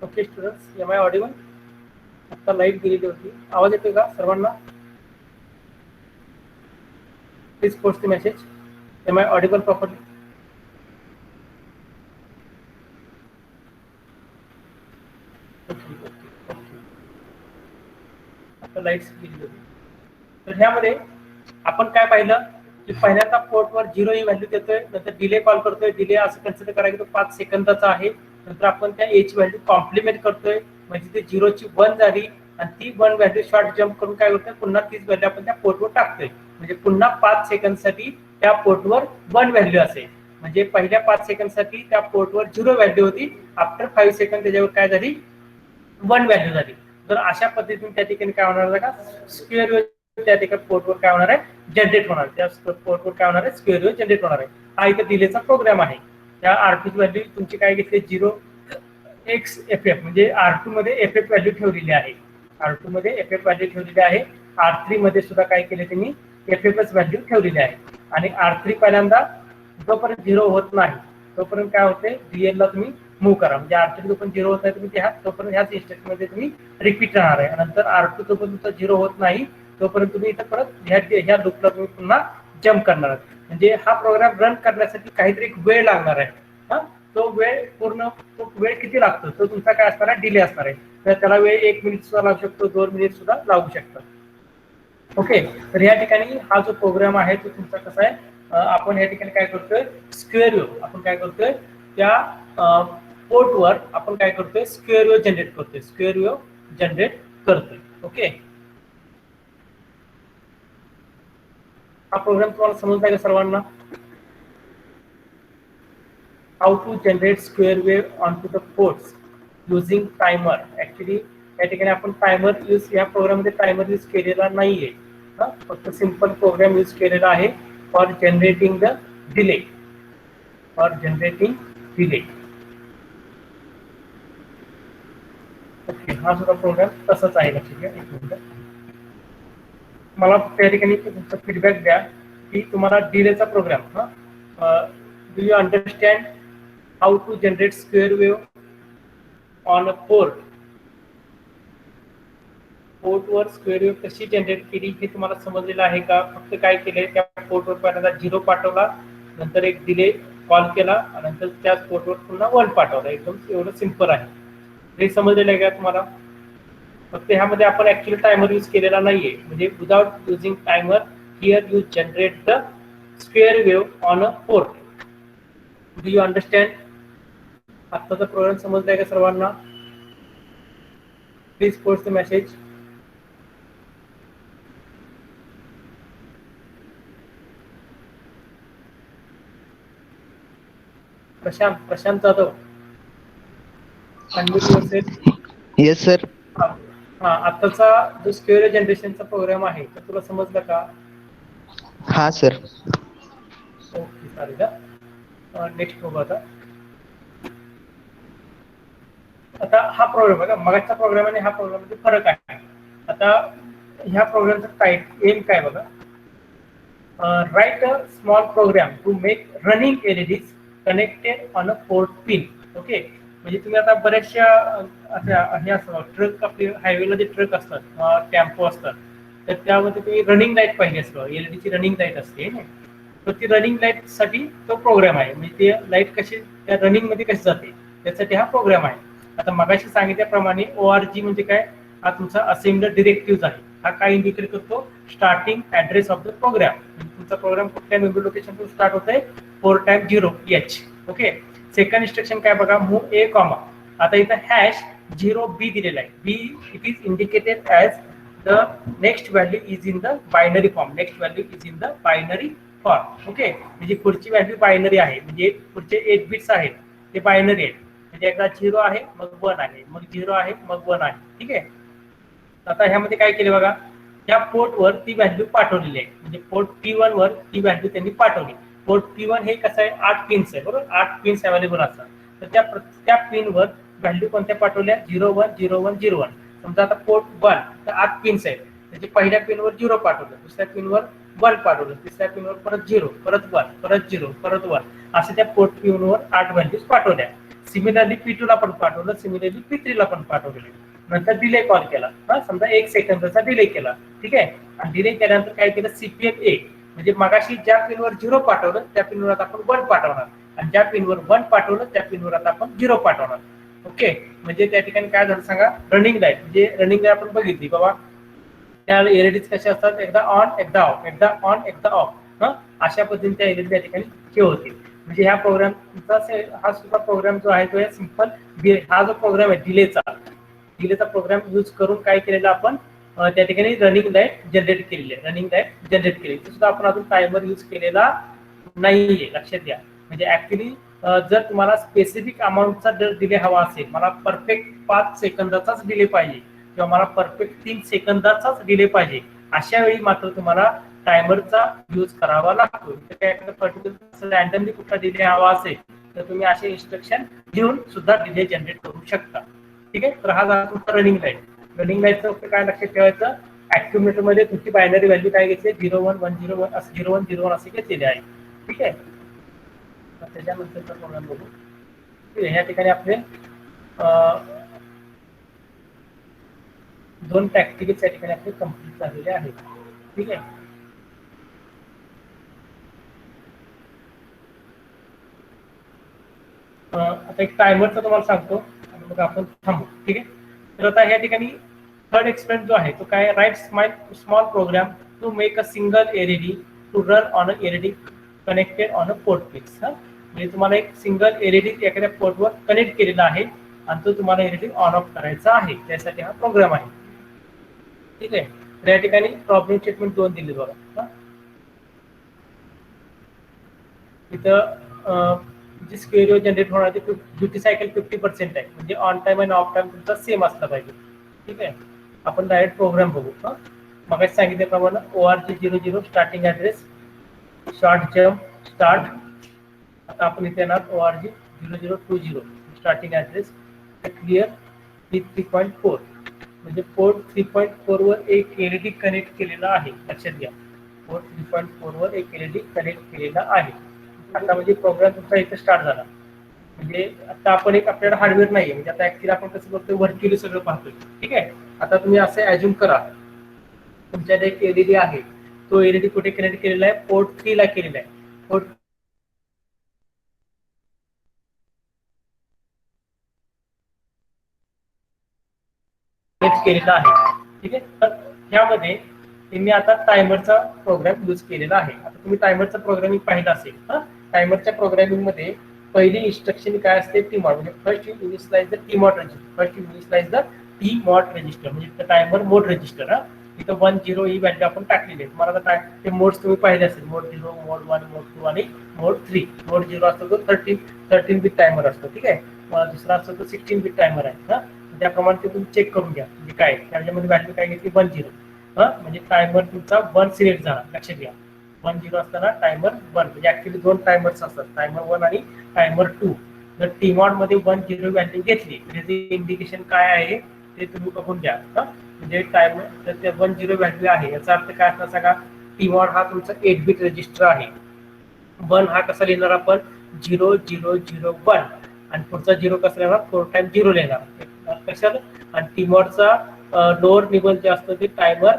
okay students, am I audible? आता लाईट गेलेली होती, आवाज येतोय का सर्वांना? Please post the message. Am I audible properly? Okay okay okay. आता लाईट्स गेलेली होती. तर ह्यामध्ये आपण काय पाहिलं की पहिल्यांदा पोर्टवर 0 ही व्हॅल्यू देतोय, नंतर डिले कॉल करतोय. डिले असं कन्सिडर करा की तो 5 सेकंदाचा आहे. नंतर आपण त्या एची व्हॅल्यू कॉम्प्लिमेंट करतोय, म्हणजे ती 0 ची 1 झाली आणि ती 1 व्हॅल्यू शॉर्ट जम्प करून काय करतोय, पुन्हा तीच व्हॅल्यू आपण त्या पोर्टवर टाकतोय. म्हणजे पुन्हा 5 सेकंदसाठी त्या पोर्टवर 1 व्हॅल्यू असेल. म्हणजे पहिल्या 5 सेकंदसाठी त्या पोर्टवर 0 व्हॅल्यू होती, आफ्टर 5 सेकंद त्याच्यावर काय झाली, 1 व्हॅल्यू झाली. तर अशा पद्धतीने त्या ठिकाणी काय होणार आहे का, स्क्वेअर वेव्ह त्या ठिकाणी पोर्टवर काय होणार आहे, जनरेट होणार. त्या पोर्टवर काय होणार आहे, स्क्वेअर वेव्ह जनरेट होणार आहे. हा इथे डिलेचा प्रोग्राम आहे. त्या R2 ची व्हॅल्यू तुमची काय घेतली, 0xff, म्हणजे R2 मध्ये एफ व्हॅल्यू ठेवलेली आहे. R2 मध्ये एफ व्हॅल्यू ठेवलेली आहे. R3 मध्ये सुद्धा काय केले त्यांनी, एफ व्हॅल्यू ठेवलेली आहे. आणि R3 पहिल्यांदा जोपर्यंत 0 होत नाही तोपर्यंत काय होते, DL ला तुम्ही मूव्ह करा. म्हणजे R3 जोपर्यंत 0 होत नाही तुम्ही त्या तोपर्यंत ह्याच इन्स्ट्रक्शन मध्ये तुम्ही रिपीट राहणार आहे. नंतर R2 जोपर्यंत 0 होत नाही तोपर्यंत तुम्ही इथं परत ह्या लूपला तुम्ही पुन्हा जम्प करणार आहात. म्हणजे हा प्रोग्राम रन करण्यासाठी काहीतरी एक वेळ लागणार आहे. हा, तो वेळ किती लागतो, तो तुमचा काय असणार आहे, डिले असणार आहे. तर त्याला वेळ 1 मिनिट सुद्धा लागू शकतो, 2 मिनिट सुद्धा लागू शकतात. ओके. तर या ठिकाणी हा जो प्रोग्राम आहे तो तुमचा कसा आहे, आपण या ठिकाणी काय करतोय, स्क्वेअर वेव्ह आपण काय करतोय, त्या पोर्टवर आपण काय करतोय, स्क्वेअर वेव्ह जनरेट करतोय, स्क्वेअर वेव्ह जनरेट करतोय. ओके. हा प्रोग्राम तुम्हाला समजलाय का सर्वांना? How to generate square wave on to the ports using timer. Actually या ठिकाणी आपण टायमर यूज, या प्रोग्राम मध्ये टायमर यूज केलेला नाहीये. फक्त सिंपल प्रोग्राम यूज केलेला आहे for generating the delay, for generating delay. Okay, हा सुद्धा प्रोग्राम तसाच आहे, लक्षात घ्या. एक मिनिट, मला त्या ठिकाणी तुमचा फीडबॅक द्या की तुम्हाला डिलेचा प्रोग्राम, do you understand how to generate square wave on a port. पोर्टवर स्क्वेअर वेव्ह कशी जनरेट केली हे तुम्हाला समजलेलं आहे का? फक्त काय केलंय, त्या पोर्टवर पहिल्यांदा 0 पाठवला, नंतर एक डिले कॉल केला, नंतर त्याच पोर्टवर पुन्हा 1 पाठवला. एकदम एवढं सिंपल आहे. हे समजलेलं आहे का तुम्हाला? फक्त ह्यामध्ये आपण ऍक्च्युअली टायमर यूज केलेला नाहीये. म्हणजे without using timer here you generate the square wave on a port. Do you understand? आत्ताचा प्रोग्राम समजलाय का सर्वांना? Please post the message. Prashant Jadhav, unmute yourself. Yes sir. हा, आताचा जो स्क्वेअर जनरेशनचा प्रोग्राम आहे तर तुला समजलं का? हा सर. ओके, चालेल. नेक्स्ट बघू आता. आता हा प्रोग्राम बघा, मगाच्या प्रोग्राम आणि हा प्रोग्राम मध्ये फरक आहे. आता ह्या प्रोग्रामचा एम काय बघा, write a small program to make running LEDs connected on a port pin. Okay, म्हणजे तुम्ही आता बऱ्याचशा हे असतात ट्रक, आपले हायवेला जे ट्रक असतात, टेम्पो असतात, तर त्यामध्ये तुम्ही रनिंग लाईट पाहिजे असतं, एलईडीची रनिंग लाईट असते. तर ती रनिंग लाईट साठी तो प्रोग्राम आहे. म्हणजे ते लाईट कशी त्या रनिंग मध्ये कशी जाते त्यासाठी हा प्रोग्राम आहे. आता मगाशी सांगितल्याप्रमाणे ORG म्हणजे काय, हा तुमचा असेंबलर डिरेक्टिव्ह आहे. हा काय इंडिकेट करतो, starting address of the program. तुमचा प्रोग्राम कुठल्या मेमरी लोकेशन पासून स्टार्ट होतोय, 4x0H. ओके, सेकंड इन्स्ट्रक्शन काय बघा, मूव्ह ए कॉमा. आता इथं #0B दिलेला आहे. बी it is indicated as the next value is in the binary form. Next value is in the binary form. Okay, म्हणजे पुढची व्हॅल्यू बायनरी आहे, म्हणजे पुढचे 8 बिट्स आहेत ते बायनरी आहेत. म्हणजे एकदा 0 आहे, मग 1 आहे, मग 0 आहे, मग 1 आहे. ठीक आहे. आता ह्यामध्ये काय केले बघा, त्या पोर्टवर ती व्हॅल्यू पाठवलेली आहे. म्हणजे पोर्ट P1 वर ती व्हॅल्यू त्यांनी पाठवली. पोर्ट P1 हे कसं आहे, 8 पिन्स आहे, बरोबर. 8 पिन्स अवेलेबल असतात. तर त्या पिनवर व्हॅल्यू कोणत्या पाठवल्या, 01 01 01. समजा आता पोर्ट 1 तर 8 पिन्स आहेत, त्याची पहिल्या पिनवर 0 पाठवलं, दुसऱ्या पिनवर 1 पाठवलं, तिसऱ्या पिनवर परत 0, परत 1, परत 0, परत 1, असे त्या पोर्ट P1 वर 8 व्हॅल्यूज पाठवल्या. सिमिलरली P2 ला पण पाठवलं, सिमिलरली P3 ला पण पाठवलेले. नंतर डिले कॉल केला, समजा 1 सेकंदाचा डिले केला. ठीक आहे. आणि डिले केल्यानंतर काय केलं, CPL-A म्हणजे मगाशी ज्या पिनवर 0 पाठवलं त्या पिनवर आता आपण 1 पाठवणार, आणि ज्या पिनवर 1 पाठवलं त्या पिनवर आता आपण 0 पाठवणार. ओके, म्हणजे त्या ठिकाणी काय झालं सांगा, रनिंग लाईट. म्हणजे रनिंग लाईट आपण बघितली बाबा, त्या एलईडीज कशा असतात, एकदा ऑन एकदा ऑफ, एकदा ऑन एकदा ऑफ. अशा पद्धतीने त्या एलईडी त्या ठिकाणी हे होते. म्हणजे ह्या प्रोग्रामचा हा सुद्धा प्रोग्राम जो आहे तो सिंपल, हा जो प्रोग्राम आहे डिलेचा प्रोग्राम यूज करून काय केलेलं आपण, त्या ठिकाणी रनिंग लाईट जनरेट केलेली आहे. रनिंग लाईट जनरेट केली सुद्धा आपण अजून टायमर यूज केलेला नाहीये, लक्षात घ्या. म्हणजे ऍक्च्युली जर तुम्हाला स्पेसिफिक अमाऊंटचा डिले हवा असेल, मला परफेक्ट 5 सेकंदाचाच डिले पाहिजे किंवा मला परफेक्ट 3 सेकंदाचाच डिले पाहिजे, अशा वेळी मात्र तुम्हाला टायमरचा यूज करावा लागतो. पर्टिक्युलर रॅन्डमली कुठला डिले हवा असेल तर तुम्ही असे इन्स्ट्रक्शन लिहून सुद्धा डिले जनरेट करू शकता. ठीक आहे. तर हा झाला तुमचा रनिंग लाईट. रनिंग लाईटचं काय लक्षात ठेवायचं, ऍक्युम्युलेटर मध्ये तुमची बायनरी व्हॅल्यू काय घेतली, 01 101 असं 01 01 असे घेतलेले आहे. ठीक आहे. त्याच्यानंतरचा प्रोग्राम बघू. ठीक आहे. या ठिकाणी आपले 2 प्रॅक्टिकल्स या ठिकाणी आपले कम्प्लीट झालेले आहेत. ठीक आहे. आता एक टायमरचा तुम्हाला सांगतो आणि मग आपण थांबू. ठीक आहे. तर आता या ठिकाणी थर्ड एक्सपेरिमेंट जो आहे तो काय, write small program to make a single LED to run on a LED connected on a port पिक्स. म्हणजे तुम्हाला एक सिंगल एलईडी एखाद्या पोर्टवर कनेक्ट केलेला आहे आणि तो तुम्हाला एलईडी ऑन ऑफ करायचा आहे, त्यासाठी हा प्रोग्राम आहे. ठीक आहे. तर या ठिकाणी प्रॉब्लेम स्टेटमेंट 2 दिले बघा. इथं जी स्क्वेअर जनरेट होणार ती ड्युटी सायकल 50% आहे, म्हणजे ऑन टाइम आणि ऑफ टाइम तुमचा सेम असला पाहिजे. ठीक आहे. आपण डायरेक्ट प्रोग्राम बघू. मग सांगितल्याप्रमाणे ORG 00 starting address, short jump start. आता आपण इथे येणार ORG 0020 starting address, clear P3.4 म्हणजे पोर्ट 3.4 वर एक एलईडी कनेक्ट केलेला आहे. लक्षात घ्या, पोर्ट 3.4 वर एक एलईडी कनेक्ट केलेला आहे. आता म्हणजे प्रोग्राम तुमचा इथे स्टार्ट झाला. म्हणजे आता आपण एक आपल्याला हार्डवेअर नाहीये, म्हणजे आता ऍक्च्युअली आपण कसं करतोय, व्हर्च्युअली सगळं पाहतोय. ठीक आहे. आता तुम्ही असं ऍज्युम करा, तुमच्याकडे एक एलईडी आहे, तो एलईडी कुठे कनेक्ट केलेला आहे, पोर्ट 3 ला केलेला आहे. पोर्ट केलेला आहे. ठीक आहे. तर ह्यामध्ये मी आता टायमरचा प्रोग्राम यूज केलेला आहे. आता तुम्ही टायमरचा प्रोग्रामिंग पाहिला असेल. टायमरच्या प्रोग्रामिंग मध्ये पहिली इन्स्ट्रक्शन काय असते, टीमॉड. म्हणजे first you initialise the TMOD register. First you initialise the TMOD register म्हणजे टायमर मोड रजिस्टर. इथं 10 ही व्हॅल्यू आपण टाकलेली आहे. तुम्हाला आता ते मोड्स तुम्ही पाहिले असेल, मोड 0, मोड 1, मोड 2 आणि मोड 3. मोड 0 असतो तो 13 बिट टायमर असतो. ठीक आहे. दुसरा असतो तो 16 बिट टायमर आहे. त्याप्रमाणे ते तुम्ही चेक करून घ्या. म्हणजे काय त्याच्यामध्ये व्हॅल्यू काय घेतली, 10. म्हणजे टायमर तुमचा 1 सिलेक्ट झाला. लक्षात घ्या, 10 असताना टायमर 1 म्हणजे ऍक्च्युली 2 टायमर्स असतात, टायमर 1 आणि टायमर 2. जर टीमॉड मध्ये 10 व्हॅल्यू घेतली त्याचे इंडिकेशन काय आहे ते तुम्ही बघून घ्या. म्हणजे टायमर जर 10 व्हॅल्यू आहे याचा अर्थ काय असणार सांगा, टीमॉड हा तुमचा 8 बिट रजिस्टर आहे. 1 हा कसा लिहिणार आपण 0 0 0 1 आणि पुढचा 0 कसा लिहिणार 4 टाइम 0 लिहिणार कशाला. आणि टीमॉडचा लोअर निबल जे असतं ते टायमर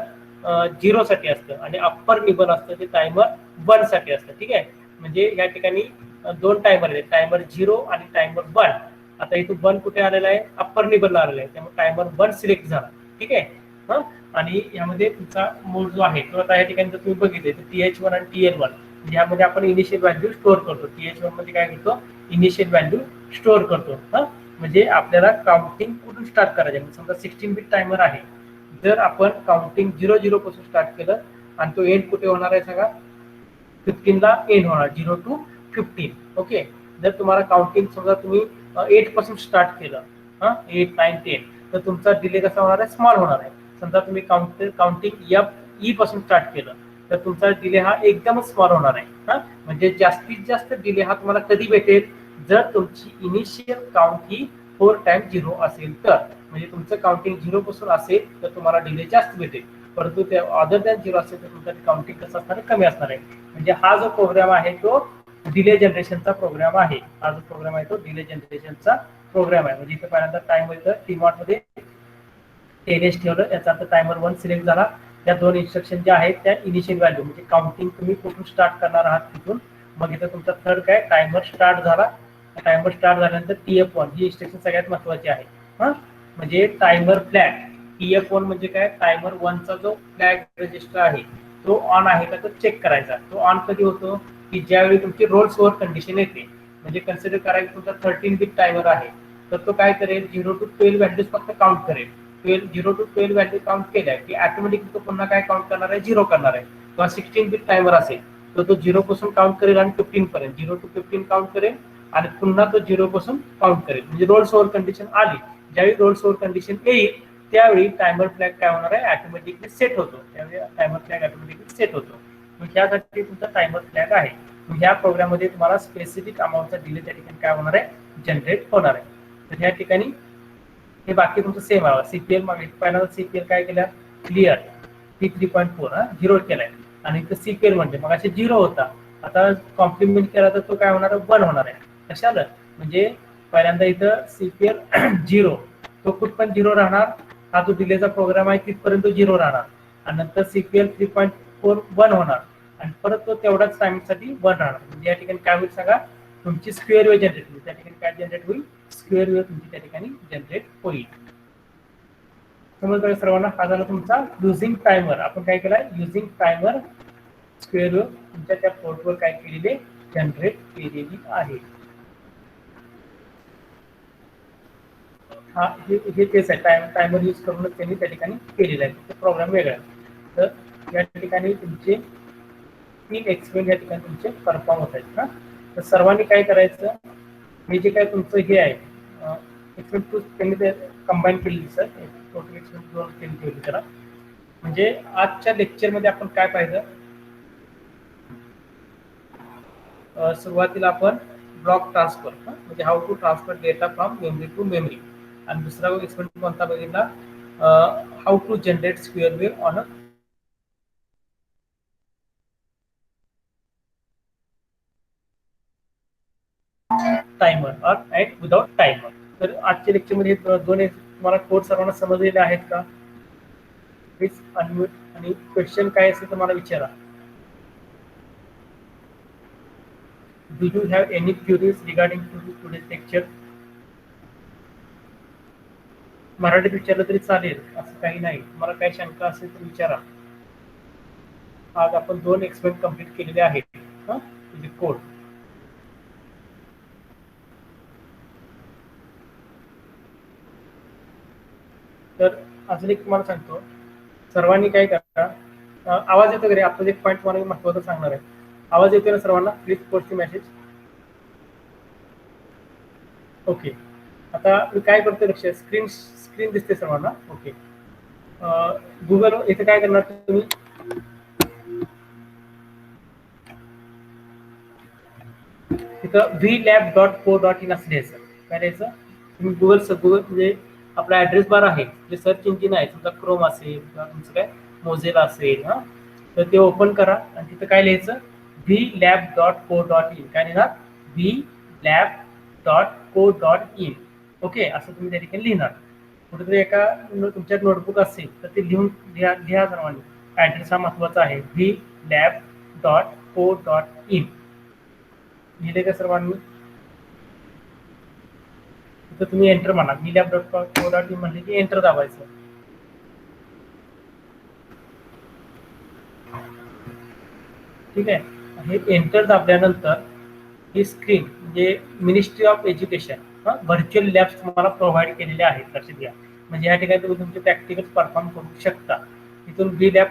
0 साठी असतं आणि अप्पर निबल असतं ते टायमर 1 साठी असतं. ठीक आहे, म्हणजे या ठिकाणी दोन टायमर आहेत, टायमर 0 आणि टायमर 1. आता इथून 1 कुठे आलेला आहे अप्पर निबलला आलेला आहे, त्यामुळे टायमर 1 सिलेक्ट झाला. ठीक आहे. हा, आणि यामध्ये तुमचा मोड जो आहे तो आता या ठिकाणी जर तुम्ही बघितले तर TH1 आणि TL1 यामध्ये आपण इनिशियल व्हॅल्यू स्टोअर करतो. TH1 मध्ये काय करतो इनिशियल व्हॅल्यू स्टोअर करतो. हा, म्हणजे आपल्याला काउंटिंग कुठून स्टार्ट करायचं. समजा 16 बिट टायमर आहे, जर आपण काउंटिंग 00 पासून स्टार्ट केलं आणि तो एंड कुठे होणार आहे सांगा 15 ला एंड होणार 0 to 15. ओके, जर तुम्हाला काउंटिंग समजा तुम्ही 8 पासून स्टार्ट केलं 8 9 10 तर तुमचा डिले कसा होणार आहे स्मॉल होणार आहे. समजा तुम्ही काउंटिंग E पासून स्टार्ट केलं तर तुमचा डिले हा एकदमच स्मॉल होणार आहे. म्हणजे जास्तीत जास्त डिले हा तुम्हाला कधी भेटेल जर तुमची इनिशियल काउंट ही 4 टाइम 0 असेल तर. म्हणजे तुमचं काउंटिंग 0 पासून असेल तर तुम्हाला डिले जास्त भेटेल, परंतु ते अदर दॅन 0 असेल तर तुमचं काउंटिंग कसं असणार आहे कमी असणार आहे. म्हणजे हा जो प्रोग्राम आहे तो डिले जनरेशनचा प्रोग्राम आहे. हा जो प्रोग्राम आहे तो डिले जनरेशनचा प्रोग्राम आहे. म्हणजे इथे पहिल्यांदा टाइम इथं टीमॉड मध्ये 10 ठेवलं, याचा अर्थ टायमर 1 सिलेक्ट झाला. त्या दोन इन्स्ट्रक्शन ज्या आहेत त्या इनिशियल व्हॅल्यू म्हणजे काउंटिंग तुम्ही कुठून स्टार्ट करणार आहात तिथून. मग इथं तुमचा थर्ड काय टायमर स्टार्ट झाला. टायमर स्टार्ट झाल्यानंतर TF1 ही इन्स्ट्रक्शन सगळ्यात महत्वाची आहे. म्हणजे टायमर फ्लॅग TF1 म्हणजे काय टायमर 1 चा जो फ्लॅग रजिस्टर आहे तो ऑन आहे का तो चेक करायचा. तो ऑन कधी होतो की ज्यावेळी तुमची रोल्स ओव्हर कंडिशन येते. म्हणजे कन्सिडर करायचं तुमचा 13 बिट टायमर आहे तर तो काय करेल 0 to 12 व्हॅल्यूज फक्त काउंट करेल. 0 to 12 व्हॅल्यू काउंट केल्या की ऑटोमॅटिक तो पुन्हा काय काउंट करणार आहे 0 करणार आहे. किंवा 16 बिट टायमर असेल तर तो 0 पासून काउंट करेल आणि 15 पर्यंत 0 to 15 काउंट करेल आणि पुन्हा तो 0 पासून काउंट करेल. म्हणजे रोल्स ओव्हर कंडिशन आली, ज्यावेळी रोल्स ओव्हर कंडिशन येईल त्यावेळी टायमर फ्लॅग काय होणार आहे ऑटोमॅटिकली सेट होतो. त्यावेळी टायमर फ्लॅग ऑटोमॅटिकली सेट होतो. मग त्यासाठी तुमचा टायमर फ्लॅग आहे. मग ह्या प्रोग्राममध्ये तुम्हाला स्पेसिफिक अमाऊंटचा डिले त्या ठिकाणी काय होणार आहे जनरेट होणार आहे. तर ह्या ठिकाणी हे बाकी तुमचं सेम आहे. CPL मागे पहिल्यांदा CPL काय केलं क्लिअर P3.4 0 केलाय आणि इथं CPL म्हणजे मग असे 0 होता, आता कॉम्प्लिमेंट केला तर तो काय होणार आहे 1 होणार आहे. कशाला म्हणजे पहिल्यांदा इथं CPL 0 तो कुठपण 0 राहणार. हा जो डिलेचा प्रोग्राम आहे तिथपर्यंत 0 राहणार आणि नंतर CPL 3.4 1 होणार आणि परत तो तेवढाच टायमिंगसाठी 1 राहणार. म्हणजे या ठिकाणी काय होईल सांगा तुमची स्क्वेअर वेव्ह जनरेट होईल. त्या ठिकाणी काय जनरेट होईल स्क्वेअर वेव्ह तुमची त्या ठिकाणी जनरेट होईल. समजलं सर्वांना. हा झाला तुमचा युझिंग टायमर. आपण काय केलाय युझिंग टायमर स्क्वेअर वेव्ह तुमच्या त्या पोर्टवर काय केलेले जनरेट केलेली आहे. हा हे तेच आहे टायमर यूज करूनच त्यांनी त्या ठिकाणी केलेला आहे. प्रोग्राम वेगळा आहे. तर या ठिकाणी तुमचे 3 एक्सपेरिमेंट या ठिकाणी तुमचे परफॉर्म होत आहेत. तर सर्वांनी काय करायचं हे जे काय तुमचं हे आहे एक्सपेरिमेंट 2 त्यांनी ते कंबाईन केलेली सर टोटल एक्सपेरिमेंट 2 केली ठेवली त्याला. म्हणजे आजच्या लेक्चरमध्ये आपण काय पाहिलं सुरुवातीला आपण ब्लॉक ट्रान्सफर म्हणजे how to transfer data from memory to memory आणि दुसरा एक्सपेरिमेंट कोणता बघितला how to generate square wave on a timer और ऍट विदाउट टाइमर. तर आजच्या लेक्चरमध्ये दोन तुम्हाला कोड सर्वांना समजलेले आहेत का प्लीज अनम्यूट आणि क्वेश्चन काय असेल तर मला विचारा. Do you have any queries regarding to today's lecture. मराठीत विचारलं तरी चालेल असं काही नाही. तुम्हाला काही शंका असेल तर विचारा. आज आपण 2 एक्सपेरिमेंट कंप्लीट केलेले आहेत म्हणजे कोड. तर अजून एक तुम्हाला सांगतो सर्वांनी काय करा आवाज येतो घरी. आपलं एक पॉईंट तुम्हाला महत्त्वाचं सांगणार आहे. आवाज येतो ना सर्वांना प्लीज पोस्ट मेसेज. ओके आता मी काय करतो लक्ष स्क्रीन दिसते सर्वांना. ओके गुगल इथे काय करणार तुम्ही तिथं vlab.co.in असं द्यायचं. काय द्यायचं तुम्ही गुगल म्हणजे आपला ऍड्रेस बार आहे जे सर्च इंजिन आहे समजा क्रोम असेल किंवा तुमचं काय मोझेला असेल तर तर ते ओपन करा आणि तिथं काय लिहायचं vlab.co.in काय लिहिणार vlab.co.in ओके असं तुम्ही त्या ठिकाणी लिहिणार. कुठेतरी एका तुमच्या नोटबुक असेल तर ते लिहून लिहा सर्वांनी. ॲड्रेस हा महत्वाचा आहे vlab.co.in लिहिले का सर्वांनी. तर तुम्ही एंटर म्हणा vlab.co.in म्हणले की एंटर दाबायचं. ठीक आहे. हे एंटर दाबल्यानंतर ही स्क्रीन म्हणजे ministry of education virtual labs तुम्हाला प्रोव्हाइड केलेले आहेत. लक्षात घ्या. म्हणजे या ठिकाणी तुम्ही तुमचे प्रॅक्टिकल परफॉर्म करू शकता. इथून vlab.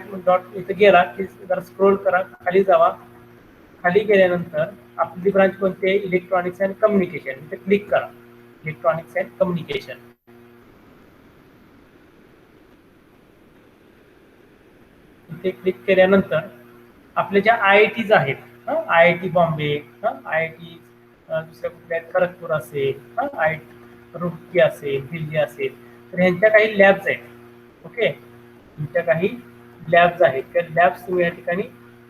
इथं गेला की जरा स्क्रोल करा, खाली जावा. खाली गेल्यानंतर आपली ब्रांच कोणती आहे इलेक्ट्रॉनिक्स अँड कम्युनिकेशन. इथे क्लिक करा इलेक्ट्रॉनिक्स अँड कम्युनिकेशन. इथे क्लिक केल्यानंतर आपल्या ज्या IITs आहेत IIT बॉम्बे IIT दुसऱ्या कुठल्या खरगपूर असेल IIT रुड़की असेल दिल्ली असेल तर ह्यांच्या काही लॅब्स आहेत. ओके ह्यांच्या काही लॅब्स आहेत. त्या लॅब्स तुम्ही या ठिकाणी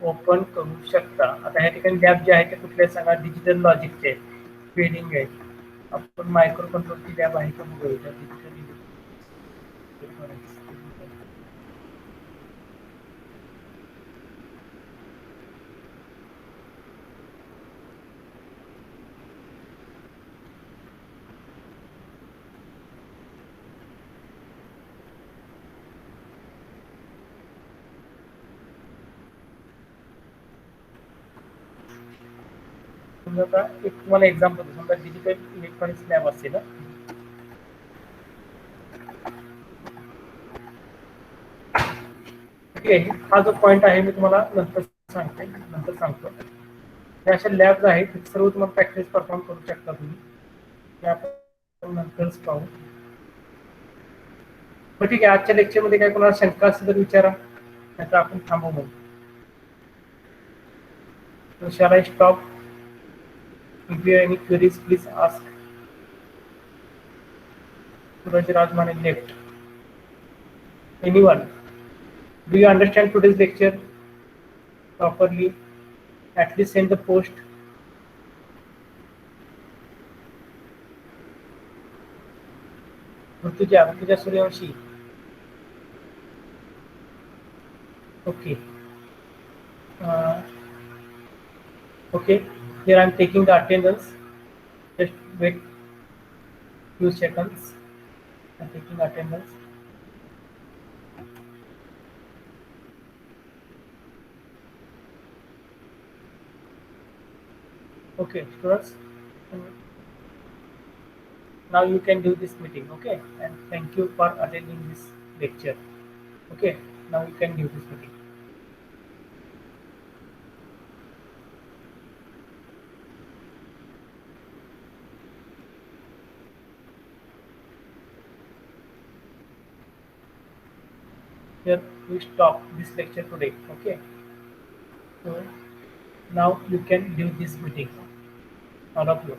ओपन करू शकता. आता ह्या ठिकाणी लॅब जे आहेत ते कुठल्या सांगा डिजिटल लॉजिकचे आहेत, ट्रेनिंग आहेत. आपण मायक्रो कंट्रोलची लॅब आहे का बघूया. डिजिटल समजा एक तुम्हाला एक्झाम्पल समजा डिजिटल इलेक्ट्रॉनिक्स लॅब असेल ठीक आहे. हा जो पॉईंट आहे मी तुम्हाला नंतर सांगतो. त्या अशा लॅब्स आहेत सर्व तुम्हाला प्रॅक्टिस परफॉर्म करू शकता तुम्ही. आपण नंतरच पाहू. ठीक आहे. आजच्या लेक्चरमध्ये काय कोणाला शंका असेल तर विचारा, नाहीतर आपण थांबवू मग. Shall I stop? If you have any queries, please ask. Suraj Rajmane left. Anyone? Do you understand today's lecture properly? At least send the post. Rutuja Suryavanshi. Okay. Okay. Here I am taking the attendance. Just wait few seconds. I am taking attendance. Okay, students. Now you can do this meeting. Okay, and thank you for attending this lecture. Okay, now you can do this meeting. Here we stop this lecture today. Okay, so now you can do this meeting, all of you.